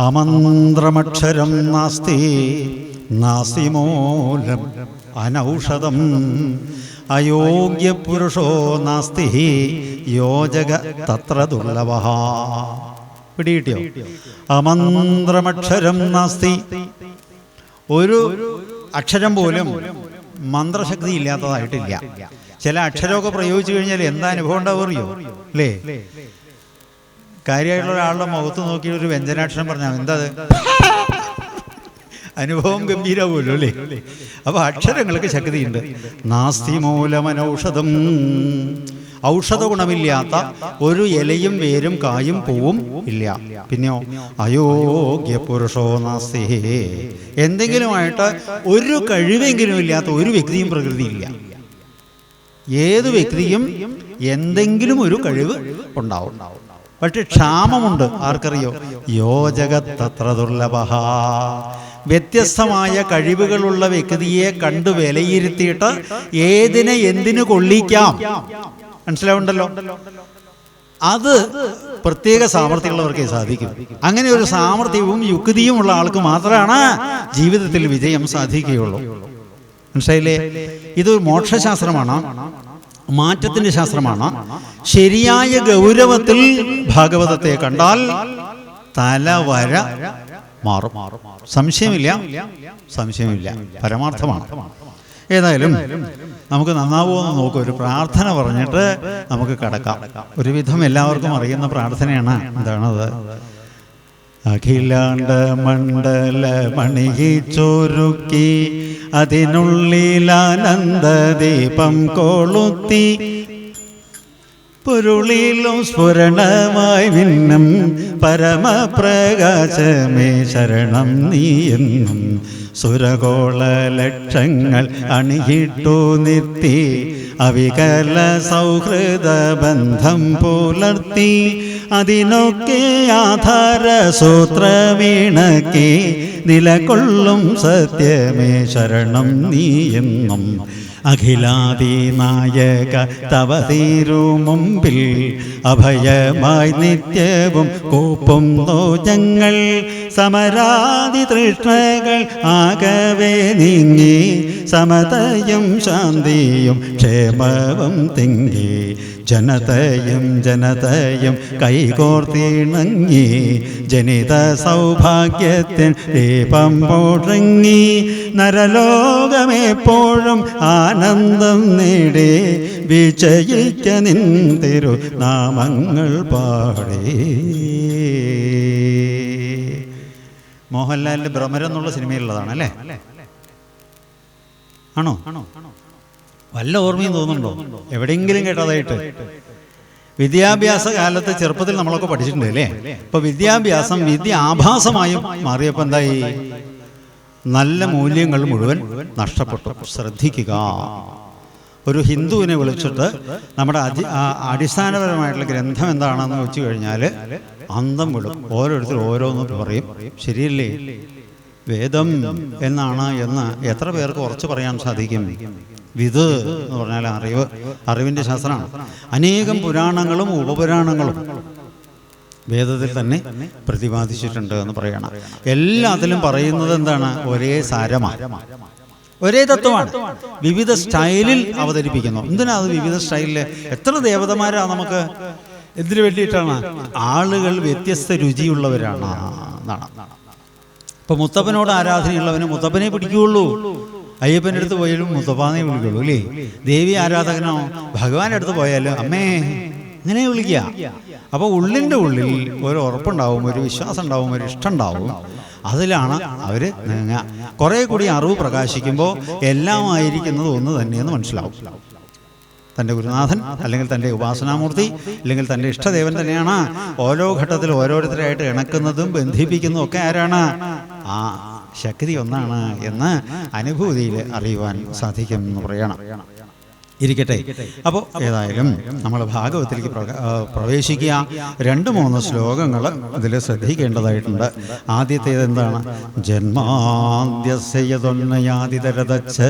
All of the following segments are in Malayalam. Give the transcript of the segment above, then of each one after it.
അമന്ത്രമക്ഷരം നാസ്തി നാസ്തി മൂലം അനൗഷധം അയോഗ്യപുരുഷോ നാസ്തി യോജക തത്ര ദുർലഭഃ. പിടികിട്ടിയോ? അമന്ത്രമക്ഷരം നാസ്തി. ഒരു അക്ഷരം പോലും മന്ത്രശക്തി ഇല്ലാത്തതായിട്ടില്ല. ചില അക്ഷരമൊക്കെ പ്രയോഗിച്ചു കഴിഞ്ഞാൽ എന്താ അനുഭവം ഉണ്ടാവും അറിയോ? അല്ലേ? കാര്യമായിട്ടുള്ള ഒരാളുടെ മുഖത്ത് നോക്കി ഒരു വ്യഞ്ജനാക്ഷരം പറഞ്ഞാൽ എന്താ അനുഭവം ഗംഭീരമാവുമല്ലോ അല്ലേ? അപ്പൊ അക്ഷരങ്ങൾക്ക് ശക്തിയുണ്ട്. നാസ്തി മൂലമനൗഷധം. ഔഷധ ഗുണമില്ലാത്ത ഒരു ഇലയും വേരും കായും പൂവും ഇല്ല. പിന്നെയോ അയോഗ്യ പുരുഷോ നാസ്തി. എന്തെങ്കിലുമായിട്ട് ഒരു കഴിവെങ്കിലും ഇല്ലാത്ത ഒരു വ്യക്തിയും പ്രകൃതിയില്ല. ഏത് വ്യക്തിയും എന്തെങ്കിലും ഒരു കഴിവ് ഉണ്ടാവും. പക്ഷെ ക്ഷാമമുണ്ട്. ആർക്കറിയോ? യോജകത്തത്ര ദുർലഭഃ. വ്യത്യസ്തമായ കഴിവുകളുള്ള വ്യക്തിയെ കണ്ടു വിലയിരുത്തിയിട്ട് ഏതിനെ എന്തിനു കൊള്ളിക്കാം, മനസ്സിലാവുണ്ടല്ലോ? അത് പ്രത്യേക സാമർഥ്യമുള്ളവർക്കേ സാധിക്കും. അങ്ങനെ ഒരു സാമർഥ്യവും യുക്തിയും ഉള്ള ആൾക്ക് മാത്രമാണ് ജീവിതത്തിൽ വിജയം സാധിക്കുകയുള്ളൂ. മനസ്സിലായില്ലേ? ഇത് മോക്ഷശാസ്ത്രമാണ്, മാറ്റത്തിന്റെ ശാസ്ത്രമാണ്. ശരിയായ ഗൗരവത്തിൽ ഭാഗവതത്തെ കണ്ടാൽ തലവര മാറും. സംശയമില്ല, സംശയമില്ല, പരമാർത്ഥമാണ്. ഏതായാലും നമുക്ക് നന്നാവുമെന്ന് നോക്കും. ഒരു പ്രാർത്ഥന പറഞ്ഞിട്ട് നമുക്ക് കടക്കാം. ഒരുവിധം എല്ലാവർക്കും അറിയുന്ന പ്രാർത്ഥനയാണ്. എന്താണത്? അഖിലാണ്ട മണ്ഡല മണിയിച്ചൊരുക്കി അതിനുള്ളിലാനന്ദദീപം കൊളുത്തി പൊരുളിലും സ്ഫുരണമായി വിണ്ണം പരമപ്രകാശമേ ശരണം നീയെന്നും സുരകോള ലക്ഷങ്ങൾ അണിയിട്ടു നിർത്തി അവികല സൗഹൃദ ബന്ധം പുലർത്തി അതിനൊക്കെ ആധാര സൂത്രമീണക്കി നിലകൊള്ളും സത്യമേ ശരണം നീയെന്നും അഖിലാദിനായക തവ തിരുമുമ്പിൽ അഭയമായി നിത്യവും കൂപ്പുന്നു ഞങ്ങൾ. സമരാദി തൃഷ്ണകൾ ആകവേ നീങ്ങി സമതയും ശാന്തിയും ക്ഷേമവും തിങ്ങി ജനതയും ജനതയും കൈകോർത്തിണങ്ങി ജനിത സൗഭാഗ്യത്തിൻ ദീപം മുഴങ്ങി നരലോകമെപ്പോഴും ആനന്ദം നേടി വിജയിക്ക നിൻ തിരുനാമങ്ങൾ പാടി. മോഹൻലാലിന്റെ ഭ്രമരം എന്നുള്ള സിനിമയിലുള്ളതാണ് അല്ലേ? ആണോ? വല്ല ഓർമ്മയും തോന്നുന്നുണ്ടോ? എവിടെയെങ്കിലും കേട്ടതായിട്ട്? വിദ്യാഭ്യാസ കാലത്ത് ചെറുപ്പത്തിൽ നമ്മളൊക്കെ പഠിച്ചിട്ടുണ്ട് അല്ലേ? ഇപ്പൊ വിദ്യാഭ്യാസം വിദ്യ ആഭാസമായും മാറിയപ്പോൾ എന്തായി? നല്ല മൂല്യങ്ങൾ മുഴുവൻ നഷ്ടപ്പെട്ടു. ശ്രദ്ധിക്കുക. ഒരു ഹിന്ദുവിനെ വിളിച്ചിട്ട് നമ്മുടെ അടിസ്ഥാനപരമായിട്ടുള്ള ഗ്രന്ഥം എന്താണെന്ന് വെച്ച് കഴിഞ്ഞാൽ അന്തം വിടും. ഓരോരുത്തർ ഓരോന്ന് പറയും. ശരിയല്ലേ? വേദം എന്നാണ് എന്ന് എത്ര പേർക്ക് ഉറച്ചു പറയാൻ സാധിക്കും? വിത് എന്ന് പറഞ്ഞാൽ അറിവ്, അറിവിന്റെ ശാസ്ത്രമാണ്. അനേകം പുരാണങ്ങളും ഉപപുരാണങ്ങളും വേദത്തിൽ തന്നെ പ്രതിപാദിച്ചിട്ടുണ്ട് എന്ന് പറയണം. എല്ലാത്തിലും പറയുന്നത് എന്താണ്? ഒരേ സാരമാണ്, ഒരേ തത്വമാണ്. വിവിധ സ്റ്റൈലിൽ അവതരിപ്പിക്കുന്നു. എന്തിനാ അത് വിവിധ സ്റ്റൈലില്? എത്ര ദേവതമാരാ നമുക്ക്? എന്തിനു വേണ്ടിയിട്ടാണ്? ആളുകൾ വ്യത്യസ്ത രുചിയുള്ളവരാണ് എന്നാണ്. ഇപ്പൊ മുത്തപ്പനോട് ആരാധനയുള്ളവന് മുത്തപ്പനെ പിടിക്കുകയുള്ളൂ. അയ്യപ്പൻ്റെ അടുത്ത് പോയാലും മുത്തപ്പാനെ വിളിക്കുള്ളൂ അല്ലേ? ദേവി ആരാധകനോ ഭഗവാന്റെ അടുത്ത് പോയാലും അമ്മേ ഇങ്ങനെ വിളിക്കുക. അപ്പൊ ഉള്ളിൻ്റെ ഉള്ളിൽ ഒരു ഉറപ്പുണ്ടാവും, ഒരു വിശ്വാസം ഉണ്ടാവും, ഒരു ഇഷ്ടം ഉണ്ടാവും. അതിലാണ് അവര് നീങ്ങുക. കുറെ കൂടി അറിവ് പ്രകാശിക്കുമ്പോൾ എല്ലാം ആയിരിക്കുന്നത് ഒന്ന് തന്നെയെന്ന് മനസ്സിലാവും. തൻ്റെ ഗുരുനാഥൻ അല്ലെങ്കിൽ തൻ്റെ ഉപാസനാമൂർത്തി അല്ലെങ്കിൽ തൻ്റെ ഇഷ്ടദേവൻ തന്നെയാണ് ഓരോ ഘട്ടത്തിൽ ഓരോരുത്തരായിട്ട് ഇണക്കുന്നതും ബന്ധിപ്പിക്കുന്നതും ഒക്കെ ആരാണ്? ആ ശക്തി ഒന്നാണ് എന്ന് അനുഭൂതിയിൽ അറിയുവാൻ സാധിക്കും എന്ന് പറയണം. ഇരിക്കട്ടെ. അപ്പോൾ ഏതായാലും നമ്മൾ ഭാഗവതത്തിലേക്ക് പ്രവേശിക്കുക. 2-3 ശ്ലോകങ്ങൾ ഇതിൽ ശ്രദ്ധിക്കേണ്ടതായിട്ടുണ്ട്. ആദ്യത്തേത് എന്താണ്? ജന്മാദ്യസ്യതൊന്നയാതിതരതച്ച്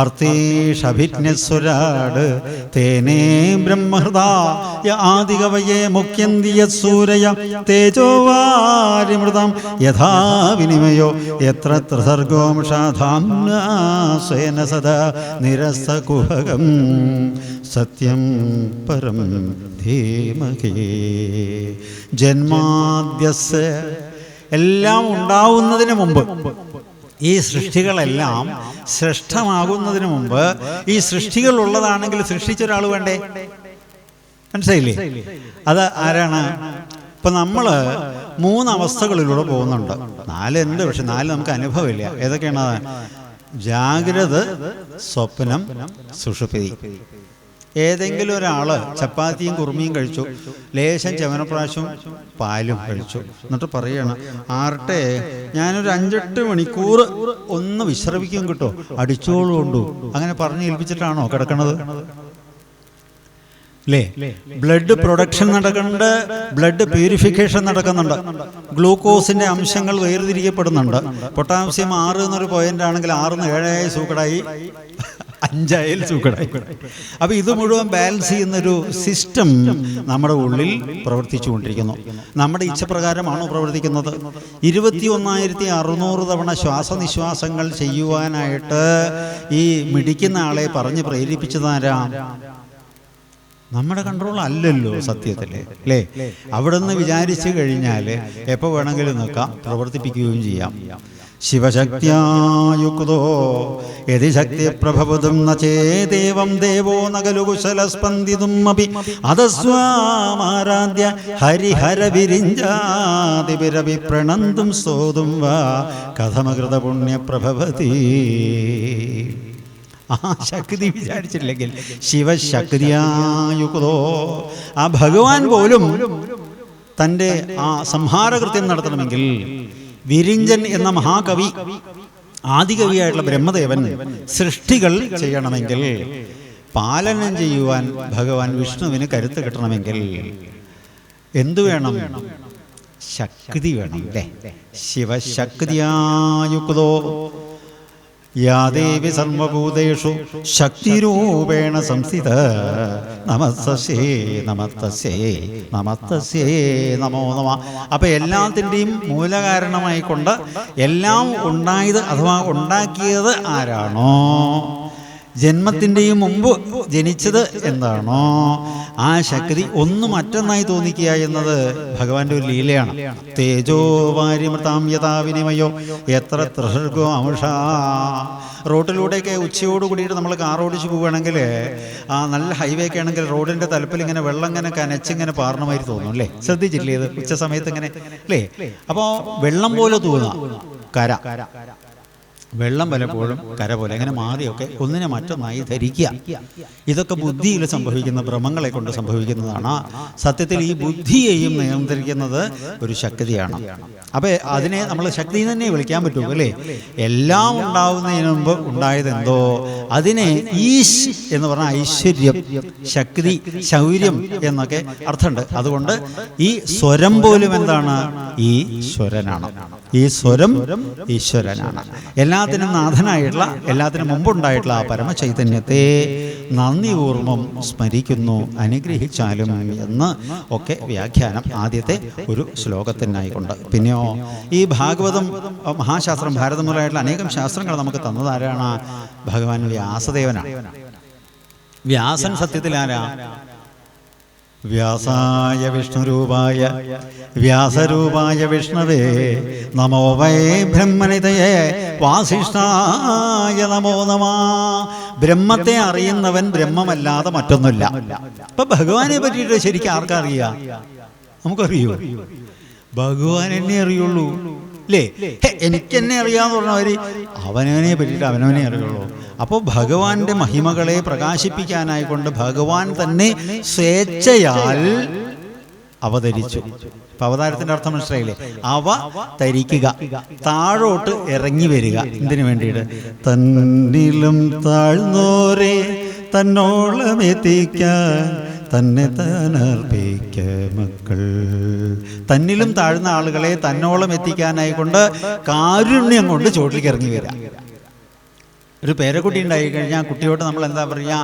അർത്ഥേഷഭിജ്ഞസ്വരാട് തേനേ ബ്രഹ്മഹൃദായ ആദികവയേ മുഖ്യന്തിയസൂരയ തേജോവാരിമൃതം യഥാ വിനിമയോ യത്ര ത്രിസർഗോംഷാധാംനാസേന സദാ നിരസ്തകുഹകം സത്യം പരം ധീമഹി. ജന്മാദ്യസ്യ, എല്ലാം ഉണ്ടാവുന്നതിന് മുമ്പ്, ഈ സൃഷ്ടികളെല്ലാം ശ്രേഷ്ഠമാകുന്നതിന് മുമ്പ്, ഈ സൃഷ്ടികൾ ഉള്ളതാണെങ്കിൽ സൃഷ്ടിച്ച ഒരാൾ വേണ്ടേ? മനസ്സിലായില്ലേ? അത് ആരാണ്? ഇപ്പം നമ്മൾ 3 അവസ്ഥകളിലൂടെ പോകുന്നുണ്ട്. 4 ഉണ്ട്, പക്ഷെ 4 നമുക്ക് അനുഭവമില്ല. ഏതൊക്കെയാണ്? ജാഗ്രത, സ്വപ്നം, സുഷുപ്തി. ഏതെങ്കിലും ഒരാൾ ചപ്പാത്തിയും കുറുമിയും കഴിച്ചു, ലേശം ചവനപ്രാശവും പാലും കഴിച്ചു, എന്നിട്ട് പറയണം, ആർട്ടെ ഞാനൊരു 5-8 മണിക്കൂർ ഒന്ന് വിശ്രമിക്കും കിട്ടോ, അടിച്ചോളുകൊണ്ടു, അങ്ങനെ പറഞ്ഞ് ഏൽപ്പിച്ചിട്ടാണോ കിടക്കണത്? അല്ലേ? ബ്ലഡ് പ്രൊഡക്ഷൻ നടക്കുന്നുണ്ട്, ബ്ലഡ് പ്യൂരിഫിക്കേഷൻ നടക്കുന്നുണ്ട്, ഗ്ലൂക്കോസിന്റെ അംശങ്ങൾ വേർതിരിക്കപ്പെടുന്നുണ്ട്. പൊട്ടാസ്യം 6 എന്നൊരു പോയിന്റ് ആണെങ്കിൽ 6 നിന്ന് 7 സൂക്കടായി, 5 സൂക്കടായി. അപ്പൊ ഇത് മുഴുവൻ ബാലൻസ് ചെയ്യുന്നൊരു സിസ്റ്റം നമ്മുടെ ഉള്ളിൽ പ്രവർത്തിച്ചുകൊണ്ടിരിക്കുന്നു. നമ്മുടെ ഇച്ഛപ്രകാരമാണോ പ്രവർത്തിക്കുന്നത്? 21,600 തവണ ശ്വാസനിശ്വാസങ്ങൾ ചെയ്യുവാനായിട്ട് ഈ മിടിക്കുന്ന ആളെ പറഞ്ഞ് പ്രേരിപ്പിച്ചതാരാ? നമ്മുടെ കൺട്രോൾ അല്ലല്ലോ സത്യത്തിൽ, അല്ലേ? അവിടെ നിന്ന് വിചാരിച്ചു കഴിഞ്ഞാൽ എപ്പോൾ വേണമെങ്കിലും നിൽക്കാം, പ്രവർത്തിപ്പിക്കുകയും ചെയ്യാം. ശിവശക്തിയുക്തോ യതി ശക്തി പ്രഭവതും നേദേവം ദേവോ നകലുകുശലസ്പന്ദിതും അപി അദസ്വാമാരാധ്യ ഹരിഹര വിരിഞ്ചാതിരവി പ്രണന്തും സ്തോതും വാ കഥമകൃത പുണ്യപ്രഭവതി. ആ ശക്തി വിചാരിച്ചില്ലെങ്കിൽ ശിവശക്തിയുക്തോ, ആ ഭഗവാൻ പോലും തൻ്റെ ആ സംഹാരകൃത്യം നടത്തണമെങ്കിൽ, വിരിഞ്ചൻ എന്ന മഹാകവി, ആദികവിയായിട്ടുള്ള ബ്രഹ്മദേവൻ സൃഷ്ടികൾ ചെയ്യണമെങ്കിൽ, പാലനം ചെയ്യുവാൻ ഭഗവാൻ വിഷ്ണുവിന് കരുത്ത് കിട്ടണമെങ്കിൽ എന്തു വേണം? ശക്തി വേണം, അല്ലേ? ശിവശക്തിയുക്തോ യാ ദേവി സർവഭൂതേഷു ശക്തിരൂപേണ സംസ്ഥിത നമസ്തസ്യേ നമസ്തസ്യേ നമസ്തസ്യേ നമോ നമഃ. അപ്പം എല്ലാത്തിൻ്റെയും മൂലകാരണമായിക്കൊണ്ട് എല്ലാം ഉണ്ടായത് അഥവാ ഉണ്ടാക്കിയത് ആരാണോ, ജന്മത്തിൻ്റെയും മുമ്പ് ജനിച്ചത് എന്താണോ, ആ ശക്തി ഒന്ന് മറ്റൊന്നായി തോന്നിക്കുക എന്നത് ഭഗവാന്റെ ഒരു ലീലയാണ്. തേജോ വാരിമൃതാം യഥാ വിനിമയോ എത്ര ത്രിസർഗോ അംഷാ. റോഡിലൂടെയൊക്കെ ഉച്ചയോട് കൂടിയിട്ട് നമ്മൾ കാർ ഓടിച്ച് പോവുകയാണെങ്കിൽ, ആ നല്ല ഹൈവേ ഒക്കെ ആണെങ്കിൽ റോഡിൻ്റെ തലപ്പിൽ ഇങ്ങനെ വെള്ളം ഇങ്ങനെ കനച്ചിങ്ങനെ പാറണമായി തോന്നും, അല്ലേ? ശ്രദ്ധിച്ചില്ലേ ഇത്? ഉച്ച സമയത്ത് ഇങ്ങനെ, അല്ലേ? അപ്പോൾ വെള്ളം പോലെ തോന്നുക കര, വെള്ളം പലപ്പോഴും കര പോലെ അങ്ങനെ മാറിയൊക്കെ ഒന്നിനെ മറ്റൊന്നായി ധരിക്കുക. ഇതൊക്കെ ബുദ്ധിയിൽ സംഭവിക്കുന്ന ഭ്രമങ്ങളെ കൊണ്ട് സംഭവിക്കുന്നതാണ്. സത്യത്തിൽ ഈ ബുദ്ധിയെയും നിയന്ത്രിക്കുന്നത് ഒരു ശക്തിയാണ്. അപ്പം അതിനെ നമ്മൾ ശക്തി തന്നെ വിളിക്കാൻ പറ്റുമോ, അല്ലേ? എല്ലാം ഉണ്ടാവുന്നതിന് മുമ്പ് ഉണ്ടായതെന്തോ അതിനെ ഈശ് എന്ന് പറഞ്ഞാൽ ഐശ്വര്യം, ശക്തി, ശൗര്യം എന്നൊക്കെ അർത്ഥമുണ്ട്. അതുകൊണ്ട് ഈ സ്വരം പോലും എന്താണ്? ഈശ്വരനാണ്. ഈ സ്വരം ഈശ്വരനാണ്. എല്ലാത്തിനും നാഥനായിട്ടുള്ള, എല്ലാത്തിനും മുമ്പുണ്ടായിട്ടുള്ള ആ പരമചൈതന്യത്തെ നന്ദിപൂർവം സ്മരിക്കുന്നു, അനുഗ്രഹിച്ചാലും എന്ന് ഒക്കെ വ്യാഖ്യാനം ആദ്യത്തെ ഒരു ശ്ലോകത്തിനായിക്കൊണ്ട്. പിന്നെയോ ഈ ഭാഗവതം മഹാശാസ്ത്രം, ഭാരതമുറയായിട്ടുള്ള അനേകം ശാസ്ത്രങ്ങൾ നമുക്ക് തന്നതാരാണ്? ഭഗവാൻ വ്യാസദേവനാണ്. വ്യാസൻ സത്യത്തിൽ ആരാ? വ്യാസായ വിഷ്ണുരൂപായ വ്യാസരൂപായ വിഷ്ണവേ നമോ വൈ ബ്രഹ്മനിതയേ വാസിഷ്ഠായ നമോ നമഃ. ബ്രഹ്മത്തെ അറിയുന്നവൻ ബ്രഹ്മമല്ലാതെ മറ്റൊന്നുമില്ല. അപ്പൊ ഭഗവാനെ പറ്റിയിട്ട് ശരിക്കും ആർക്കറിയാം? നമുക്കറിയോ? ഭഗവാൻ എന്നെ അറിയുള്ളൂ, അല്ലേ? എനിക്കെന്നെ അറിയാന്ന് പറഞ്ഞവര് അവനവനെ പറ്റിയിട്ട് അവനവനെ അറിയുള്ളൂ. അപ്പോൾ ഭഗവാന്റെ മഹിമകളെ പ്രകാശിപ്പിക്കാനായിക്കൊണ്ട് ഭഗവാൻ തന്നെ സ്വേച്ഛയാൽ അവതരിച്ചു. ഇപ്പൊ അവതാരത്തിന്റെ അർത്ഥം മനസ്സിലായില്ലേ? അവതരിക്കുക, താഴോട്ട് ഇറങ്ങി വരിക. എന്തിനു വേണ്ടിയിട്ട്? തന്നിലും താഴ്ന്നോരേ തന്നോളം എത്തിക്കാൻ തന്നെ താനർപ്പിക്ക മക്കൾ. തന്നിലും താഴ്ന്ന ആളുകളെ തന്നോളം എത്തിക്കാനായിക്കൊണ്ട് കാരുണ്യം കൊണ്ട് ചോട്ടിലേക്ക് ഇറങ്ങി വരാം. ഒരു പേരക്കുട്ടി ഉണ്ടായി കഴിഞ്ഞാൽ കുട്ടിയോട് നമ്മൾ എന്താ പറയുക?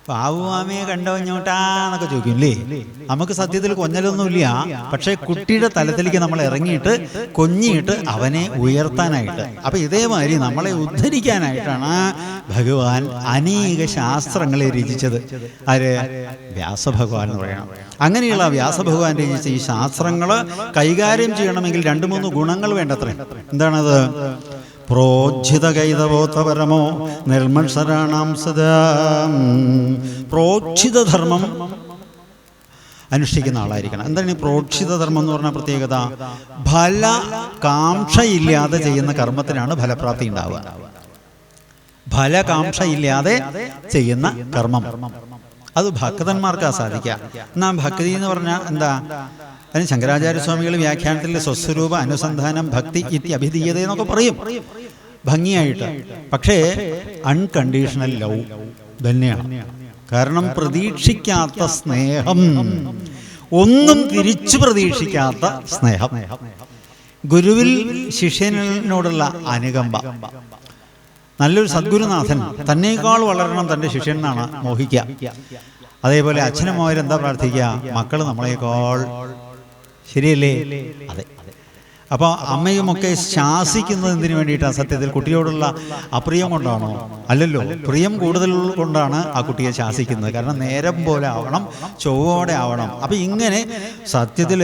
പാവുമാമയെ കണ്ടോഞ്ഞോട്ടാന്നൊക്കെ ചോദിക്കില്ലേ? നമുക്ക് സത്യത്തിൽ കൊഞ്ഞലൊന്നുമില്ല. പക്ഷെ കുട്ടിയുടെ തലത്തിലേക്ക് നമ്മൾ ഇറങ്ങിയിട്ട് കൊഞ്ഞിയിട്ട് അവനെ ഉയർത്താനായിട്ട്. അപ്പൊ ഇതേമാതിരി നമ്മളെ ഉദ്ധരിക്കാനായിട്ടാണ് ഭഗവാൻ അനേക ശാസ്ത്രങ്ങളെ രചിച്ചത്. ആര്? വ്യാസഭഗവാൻ എന്ന് പറയണം. അങ്ങനെയുള്ള വ്യാസഭഗവാൻ രചിച്ച ഈ ശാസ്ത്രങ്ങൾ കൈകാര്യം ചെയ്യണമെങ്കിൽ 2-3 ഗുണങ്ങൾ വേണ്ടത്രേ. എന്താണത്? പ്രോജ്ജിതകൈതവോത്തപരമോ നിർമത്സരാണാം സദാ. പ്രോജ്ജിതധർമ്മം അനുഷ്ഠിക്കുന്ന ആളായിരിക്കണം. എന്താണ് ഈ പ്രോക്ഷിതധർമ്മം എന്ന് പറഞ്ഞ പ്രത്യേകത? ഫലകാംക്ഷയില്ലാതെ ചെയ്യുന്ന കർമ്മത്തിനാണ് ഫലപ്രാപ്തി ഉണ്ടാവുക. ഫലകാംക്ഷയില്ലാതെ ചെയ്യുന്ന കർമ്മം അത് ഭക്തന്മാർക്കാ സാധിക്കുക. എന്നാ ഭക്തി എന്ന് പറഞ്ഞാൽ എന്താ? അതിന് ശങ്കരാചാര്യസ്വാമികൾ വ്യാഖ്യാനത്തിൽ സ്വസ്വരൂപ അനുസന്ധാനം ഭക്തി ഇത്യഭിധീയത എന്നൊക്കെ പറയും ഭംഗിയായിട്ട്. പക്ഷേ അൺകണ്ടീഷണൽ ലവ് തന്നെയാണ്. കാരണം പ്രതീക്ഷിക്കാത്ത സ്നേഹം, ഒന്നും തിരിച്ചു പ്രതീക്ഷിക്കാത്ത സ്നേഹം, ഗുരുവിൽ ശിഷ്യനോടുള്ള അനുകമ്പ. നല്ലൊരു സദ്ഗുരുനാഥൻ തന്നേക്കാൾ വളരണം തൻ്റെ ശിഷ്യൻ എന്നാണ് മോഹിക്കുക. അതേപോലെ അച്ഛനും മോയരെന്താ പ്രാർത്ഥിക്കുക? മക്കൾ നമ്മളെക്കാൾ. ശരിയല്ലേ? അതെ. അപ്പോൾ അമ്മയുമൊക്കെ ശാസിക്കുന്നത് എന്തിനു വേണ്ടിയിട്ടാണ്? സത്യത്തിൽ കുട്ടിയോടുള്ള അപ്രിയം കൊണ്ടാണോ? അല്ലല്ലോ, പ്രിയം കൂടുതൽ കൊണ്ടാണ് ആ കുട്ടിയെ ശാസിക്കുന്നത്. കാരണം നേരം പോലെ ആവണം, ചൊവ്വോടെ ആവണം. അപ്പം ഇങ്ങനെ സത്യത്തിൽ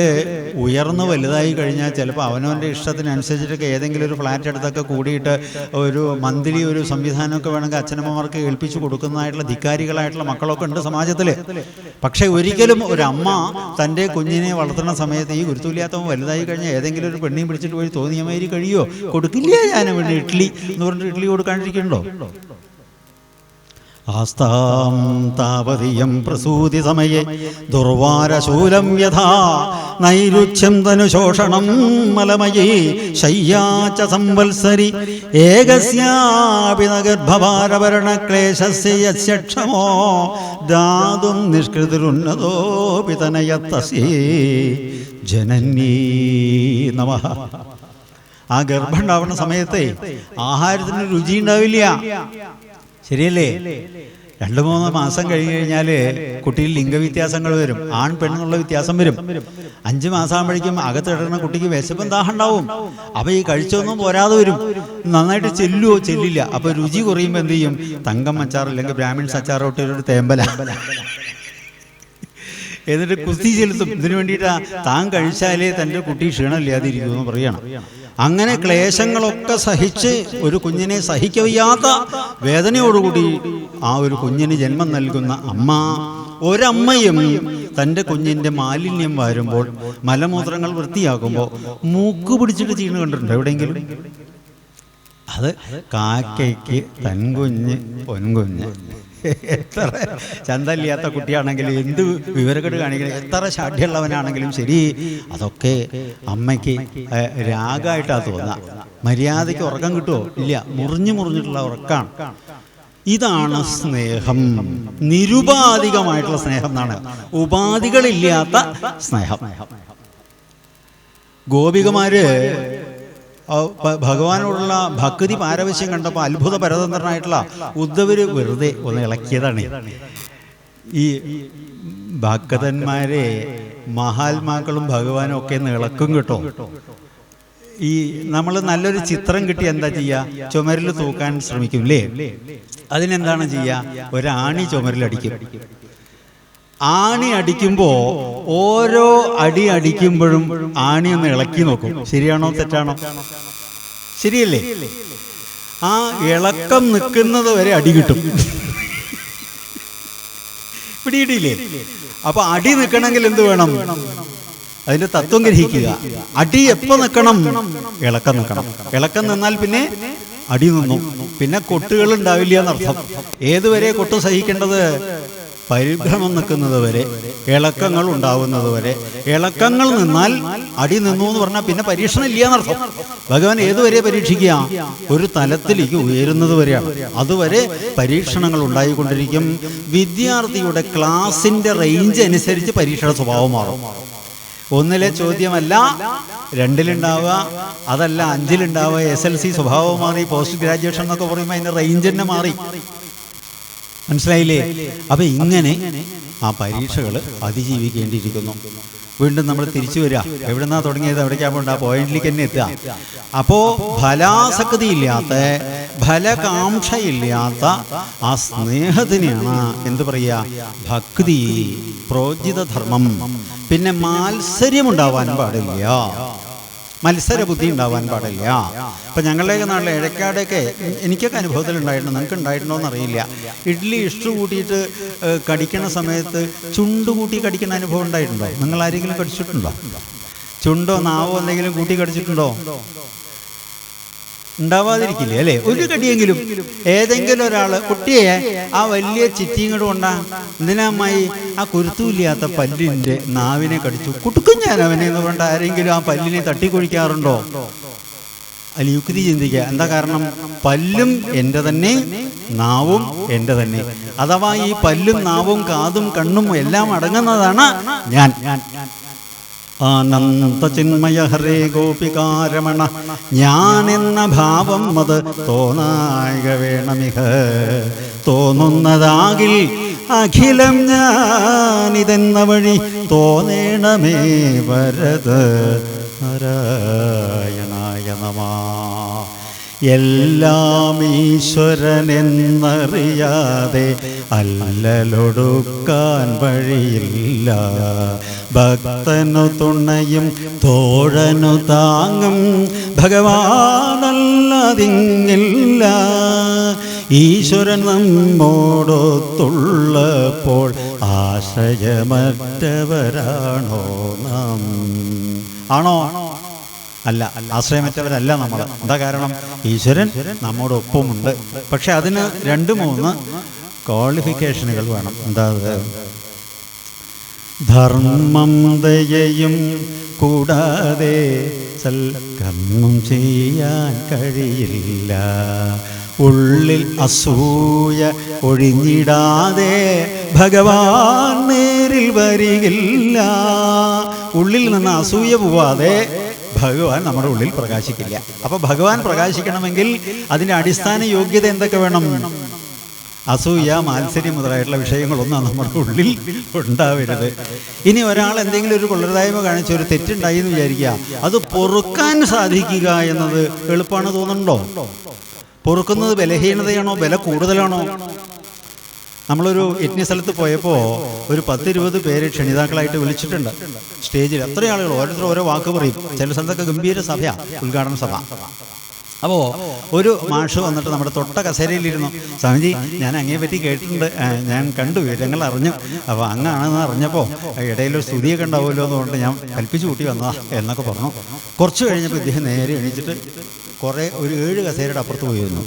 ഉയർന്നു വലുതായി കഴിഞ്ഞാൽ ചിലപ്പോൾ അവനവൻ്റെ ഇഷ്ടത്തിനനുസരിച്ചിട്ടൊക്കെ ഏതെങ്കിലും ഒരു ഫ്ലാറ്റ് അടുത്തൊക്കെ കൂടിയിട്ട് ഒരു മന്ത്ലി ഒരു സംവിധാനമൊക്കെ വേണമെങ്കിൽ അച്ഛനമ്മമാർക്ക് ഏൽപ്പിച്ചു കൊടുക്കുന്നതായിട്ടുള്ള ധിക്കാരികളായിട്ടുള്ള മക്കളൊക്കെ ഉണ്ട് സമാജത്തിൽ. പക്ഷേ ഒരിക്കലും ഒരു അമ്മ തൻ്റെ കുഞ്ഞിനെ വളർത്തുന്ന സമയത്ത് ഈ ഗുരുത്തുല്യാത്തവൻ വലുതായി കഴിഞ്ഞാൽ ഏതെങ്കിലും ഒരു പെണ്ണിയും പിടിച്ചിട്ട് പോയി തോന്നിയമാതിരി കഴിയോ? കൊടുക്കില്ല. ഞാൻ വേണ്ടി ഇഡ്ഡലി എന്ന് പറഞ്ഞിട്ട് ഇഡ്ഡലി കൊടുക്കാണ്ടിരിക്കണ്ടോ? ആസ്താം താപതിയം പ്രസൂതി സമയേ ദുർവാരശൂലം യഥാ നൈരുച്യം തനുശോഷണം മലമയീ ശയ്യാച സംവത്സരി ഏകസ്യാപി നഗർഭഭാരഭരണക്ലേശസ്യ യസ്യ ക്ഷമോ ദാതും നിഷ്കൃതിരുന്നതോപി തനയത്തസ്യേ ജനനീ നമഃ. ആ ഗർഭം ഉണ്ടാവുന്ന സമയത്തെ ആഹാരത്തിന് രുചി ഉണ്ടാവില്ല. ശരിയല്ലേ? 2-3 മാസം കഴിഞ്ഞ് കഴിഞ്ഞാൽ കുട്ടിയിൽ ലിംഗവ്യത്യാസങ്ങൾ വരും. ആൺ പെണ്ണെന്നുള്ള വ്യത്യാസം വരും. 5 മാസം ആകുമ്പോഴേക്കും അകത്തിടുന്ന കുട്ടിക്ക് വിശപ്പും ദാഹം ഉണ്ടാവും. അപ്പോൾ ഈ കഴിച്ചൊന്നും പോരാതെ വരും. നന്നായിട്ട് ചെല്ലുവോ? ചെല്ലില്ല. അപ്പോൾ രുചി കുറയുമ്പോൾ എന്ത് ചെയ്യും? തങ്കം അച്ചാർ അല്ലെങ്കിൽ ബ്രാഹ്മിൺസ് അച്ചാറോട്ടൊരു തേമ്പല എന്നിട്ട് കുസ്തി ചെലുത്തും. ഇതിനു വേണ്ടിയിട്ടാണ് താൻ കഴിച്ചാലേ തൻ്റെ കുട്ടി ക്ഷീണമില്ലാതിരിക്കുമെന്ന് പറയണം. അങ്ങനെ ക്ലേശങ്ങളൊക്കെ സഹിച്ച് ഒരു കുഞ്ഞിനെ സഹിക്കവയ്യാത്ത വേദനയോടുകൂടി ആ ഒരു കുഞ്ഞിന് ജന്മം നൽകുന്ന അമ്മ, ഒരമ്മയും തൻ്റെ കുഞ്ഞിൻ്റെ മാലിന്യം വരുമ്പോൾ, മലമൂത്രങ്ങൾ വൃത്തിയാക്കുമ്പോൾ മൂക്ക് പിടിച്ചിട്ട് ചെയ്യുന്ന കണ്ടിട്ടുണ്ടോ എവിടെയെങ്കിലും? അത് കാക്കയ്ക്ക് തൻകുഞ്ഞ് പൊൻകുഞ്ഞ്. എത്ര ചന്തമില്ലാത്ത കുട്ടിയാണെങ്കിലും എന്ത് വിവരക്കേട് കാണിക്കണം, എത്ര ഷാഠ്യമുള്ളവനാണെങ്കിലും ശരി, അതൊക്കെ അമ്മയ്ക്ക് രാഗമായിട്ടാണ് തോന്നുക. മര്യാദയ്ക്ക് ഉറക്കം കിട്ടുമോ? ഇല്ല. മുറിഞ്ഞിട്ടുള്ള ഉറക്കാണ്. ഇതാണ് സ്നേഹം. നിരുപാധികമായിട്ടുള്ള സ്നേഹം എന്നാണ്, ഉപാധികളില്ലാത്ത സ്നേഹം. ഗോപികമാര് ഭഗവാനോടുള്ള ഭക്തി പാരവശ്യം കണ്ടപ്പോൾ അത്ഭുത പരതന്ത്രനായിട്ടുള്ള ഉദ്ധവര് വെറുതെ ഒന്ന് ഇളക്കിയതാണ്. ഈ ഭക്തന്മാരെ മഹാത്മാക്കളും ഭഗവാനും ഒക്കെ ഒന്ന് ഇളക്കും കേട്ടോ. ഈ നമ്മൾ നല്ലൊരു ചിത്രം കിട്ടി എന്താ ചെയ്യുക? ചുമരിൽ തൂക്കാൻ ശ്രമിക്കും അല്ലേ? അതിനെന്താണ് ചെയ്യുക? ഒരാണി ചുമരിലടിക്കും. ആണി അടിക്കുമ്പോൾ ഓരോ അടി അടിക്കുമ്പോഴും ആണി ഒന്ന് ഇളക്കി നോക്കും. ശരിയാണോ തെറ്റാണോ? ശരിയല്ലേ? ആ ഇളക്കം നിൽക്കുന്നത് വരെ അടി കിട്ടും. പിടിയിടില്ലേ? അപ്പൊ അടി നിൽക്കണമെങ്കിൽ എന്ത് വേണം? അതിന്റെ തത്വം ഗ്രഹിക്കുക. അടി എപ്പോ നിൽക്കണം? ഇളക്കം നിൽക്കണം. ഇളക്കം നിന്നാൽ പിന്നെ അടി നിന്നു, പിന്നെ കൊട്ടുകൾ ഉണ്ടാവില്ല എന്നർത്ഥം. ഏതുവരെ കൊട്ട് സഹിക്കേണ്ടത്? പരിഭ്രമം നിൽക്കുന്നത് വരെ, ഇളക്കങ്ങൾ ഉണ്ടാവുന്നത് വരെ. ഇളക്കങ്ങൾ നിന്നാൽ അടി നിന്നു എന്ന് പറഞ്ഞാൽ പിന്നെ പരീക്ഷണം ഇല്ല എന്നർത്ഥം. ഭഗവാൻ ഏതുവരെ പരീക്ഷിക്കുക? ഒരു തലത്തിലേക്ക് ഉയരുന്നത് വരെയാണ്. അതുവരെ പരീക്ഷണങ്ങൾ ഉണ്ടായിക്കൊണ്ടിരിക്കും. വിദ്യാർത്ഥിയുടെ ക്ലാസിന്റെ റേഞ്ച് അനുസരിച്ച് പരീക്ഷയുടെ സ്വഭാവം മാറും. 1ലെ ചോദ്യമല്ല 2ലുണ്ടാവുക, അതല്ല 5ലുണ്ടാവുക. SLC സ്വഭാവം മാറി, പോസ്റ്റ് ഗ്രാജുവേഷൻ എന്നൊക്കെ പറയുമ്പോൾ അതിന്റെ റേഞ്ച് തന്നെ മാറി. മനസ്സിലായില്ലേ? അപ്പൊ ഇങ്ങനെ ആ പരീക്ഷകൾ അതിജീവിക്കേണ്ടിയിരിക്കുന്നു. വീണ്ടും നമ്മൾ തിരിച്ചു വരിക. എവിടുന്നാ തുടങ്ങിയത് എവിടേക്കാകുമ്പോൾ ആ പോയിന്റിലേക്ക് തന്നെ എത്തുക. അപ്പോ ഫലാസക്തിയില്ലാത്ത, ഫലകാംക്ഷയില്ലാത്ത ആ സ്നേഹത്തിനെയാണ് എന്ത് പറയുക? ഭക്തി, പ്രോജിത ധർമ്മം. പിന്നെ മാത്സര്യമുണ്ടാവാൻ പാടില്ല, മത്സര ബുദ്ധി ഉണ്ടാവാൻ പാടില്ല. അപ്പം ഞങ്ങളുടെയൊക്കെ നാട്ടിലെ ഇഴക്കാടൊക്കെ എനിക്കൊക്കെ അനുഭവത്തിൽ ഉണ്ടായിട്ടുണ്ട്, നിങ്ങൾക്ക് ഉണ്ടായിട്ടുണ്ടോ എന്നറിയില്ല. ഇഡ്ഡലി ഇഷ്ടു കൂട്ടിയിട്ട് കടിക്കണ സമയത്ത് ചുണ്ട് കൂട്ടി കടിക്കുന്ന അനുഭവം ഉണ്ടായിട്ടുണ്ടോ? നിങ്ങൾ ആരെങ്കിലും കടിച്ചിട്ടുണ്ടോ? ചുണ്ടോ നാവോ എന്തെങ്കിലും കൂട്ടി കടിച്ചിട്ടുണ്ടോ? ഉണ്ടാവാതിരിക്കില്ലേ അല്ലേ? ഒരു കടിയെങ്കിലും ഏതെങ്കിലും ഒരാൾ കുട്ടിയെ ആ വലിയ ചിറ്റിങ്ങോട് കൊണ്ടാ എന്തിനാ അമ്മായി ആ കുരുത്തുമില്ലാത്ത പല്ലിൻ്റെ നാവിനെ കടിച്ചു കുട്ടുക്കും ഞാൻ അവനെ എന്ന് പറഞ്ഞിട്ട് ആരെങ്കിലും ആ പല്ലിനെ തട്ടിക്കൊഴിക്കാറുണ്ടോ? അതിൽ യുക്തി ചിന്തിക്കുക. എന്താ കാരണം? പല്ലും എൻ്റെ തന്നെ, നാവും എൻ്റെ തന്നെ. അഥവാ ഈ പല്ലും നാവും കാതും കണ്ണും എല്ലാം അടങ്ങുന്നതാണ് ഞാൻ. ആനന്ദ ചിന്മയ ഹരേ ഗോപികാരമണ, ഞാനെന്ന ഭാവം അത് തോന്നായിക വേണമിഹ. തോന്നുന്നതാകിൽ അഖിലം ഞാനിതെന്ന വഴി തോന്നേണമേ വരദ. നാരായണായ നമഃ. എല്ലാം ഈശ്വരനെന്നറിയാതെ അല്ലലൊടുക്കാൻ വഴിയില്ല. ഭക്തനു തുണയും തോഴനു താങ്ങും ഭഗവാനല്ലതിങ്ങില്ല. ഈശ്വരൻ നമ്മോടൊത്തുള്ളപ്പോൾ ആശ്രയമറ്റവരാണോ നാം? ആണോ? അല്ല, ആശ്രയമറ്റവരല്ല നമ്മൾ. എന്താ കാരണം? ഈശ്വരൻ നമ്മോടൊപ്പമുണ്ട്. പക്ഷെ അതിന് 2-3 ക്വാളിഫിക്കേഷനുകൾ വേണം. എന്താ അത്? ധർമ്മം ദയയും കൂടാതെ സൽക്കർമ്മം ചെയ്യാൻ കഴിയില്ല. ഉള്ളിൽ അസൂയ ഒഴിഞ്ഞിടാതെ ഭഗവാൻ നേരിൽ വരികില്ല. ഉള്ളിൽ നിന്ന് അസൂയ പോവാതെ ഭഗവാൻ നമ്മുടെ ഉള്ളിൽ പ്രകാശിക്കില്ല. അപ്പൊ ഭഗവാൻ പ്രകാശിക്കണമെങ്കിൽ അതിന്റെ അടിസ്ഥാന യോഗ്യത എന്തൊക്കെ വേണം? അസൂയ, മാത്സര്യം മുതലായിട്ടുള്ള വിഷയങ്ങളൊന്നും നമ്മുടെ ഉള്ളിൽ ഉണ്ടാവരുത്. ഇനി ഒരാൾ എന്തെങ്കിലും ഒരു കൊള്ളരുതായ്മ കാണിച്ച ഒരു തെറ്റുണ്ടായി എന്ന് വിചാരിക്കുക, അത് പൊറുക്കാൻ സാധിക്കുക എന്നത് എളുപ്പമാണ് തോന്നുന്നുണ്ടോ? പൊറുക്കുന്നത് ബലഹീനതയാണോ, ബല കൂടുതലാണോ? നമ്മളൊരു യജ്ഞ സ്ഥലത്ത് പോയപ്പോൾ ഒരു 10-20 പേര് ക്ഷണിതാക്കളായിട്ട് വിളിച്ചിട്ടുണ്ട് സ്റ്റേജിൽ. അത്ര ആളുകൾ ഓരോരുത്തർ ഓരോ വാക്ക് പറയും. ചില സ്ഥലത്തൊക്കെ ഗംഭീര സഭയാ, ഉദ്ഘാടന സഭ. അപ്പോൾ ഒരു മാഷ് വന്നിട്ട് നമ്മുടെ തൊട്ട കസേരയിലിരുന്നു. സ്വാമിജി, ഞാൻ അങ്ങയെ പറ്റി കേട്ടിട്ടുണ്ട്, ഞാൻ കണ്ടു, വിവരങ്ങൾ അറിഞ്ഞു. അപ്പോൾ അങ്ങാണെന്ന് അറിഞ്ഞപ്പോൾ ഇടയിലൊരു സ്തുതിയൊക്കെ ഉണ്ടാവുമല്ലോ എന്ന് പറഞ്ഞിട്ട് ഞാൻ കൽപ്പിച്ചു കൂട്ടി വന്നതാ എന്നൊക്കെ പറഞ്ഞു. കുറച്ച് കഴിഞ്ഞപ്പോൾ ഇദ്ദേഹം നേരെ എണീച്ചിട്ട് ഒരു 7 കസേരയുടെ അപ്പുറത്ത് പോയിരുന്നു.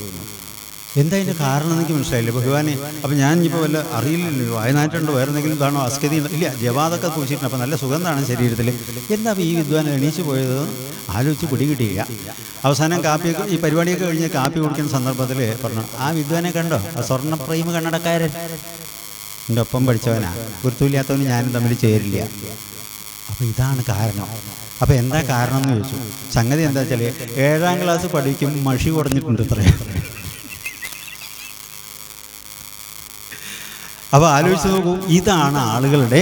എന്താ അതിൻ്റെ കാരണം എനിക്ക് മനസ്സിലായില്ല ഭഗവാനെ. അപ്പം ഞാൻ ഇപ്പോൾ വല്ല അറിയില്ലല്ലോ, വായനാറ്റുണ്ട്, വേറെ എന്തെങ്കിലും ഇതാണോ, അസ്കതി ഇല്ല, ജവാതൊക്കെ കുറിച്ചിട്ടുണ്ട്, അപ്പം നല്ല സുഗന്ധമാണ് ശരീരത്തിൽ. എന്താ ഈ വിദ്വാൻ എണീച്ച് പോയത് ആലോചിച്ച് പിടി കിട്ടിയില്ല. അവസാനം കാപ്പിയൊക്കെ ഈ പരിപാടിയൊക്കെ കഴിഞ്ഞ് കാപ്പി കുടിക്കുന്ന സന്ദർഭത്തിൽ പറഞ്ഞു, ആ വിദ്വാനെ കണ്ടോ, ആ സ്വർണ്ണപ്രേമ കണ്ണടക്കാരൻ, എൻ്റെ ഒപ്പം പഠിച്ചവനാ, ഗുരുത്തുമില്ലാത്തവന് ഞാനും തമ്മിൽ ചേരില്ല. അപ്പോൾ ഇതാണ് കാരണം. അപ്പോൾ എന്താ കാരണം എന്ന് ചോദിച്ചു. സംഗതി എന്താ വെച്ചാൽ 7ാം ക്ലാസ് പഠിക്കും മഷി കുറഞ്ഞിട്ടുണ്ട് ഇത്രയും. അപ്പോൾ ആലോചിച്ച് നോക്കൂ, ഇതാണ് ആളുകളുടെ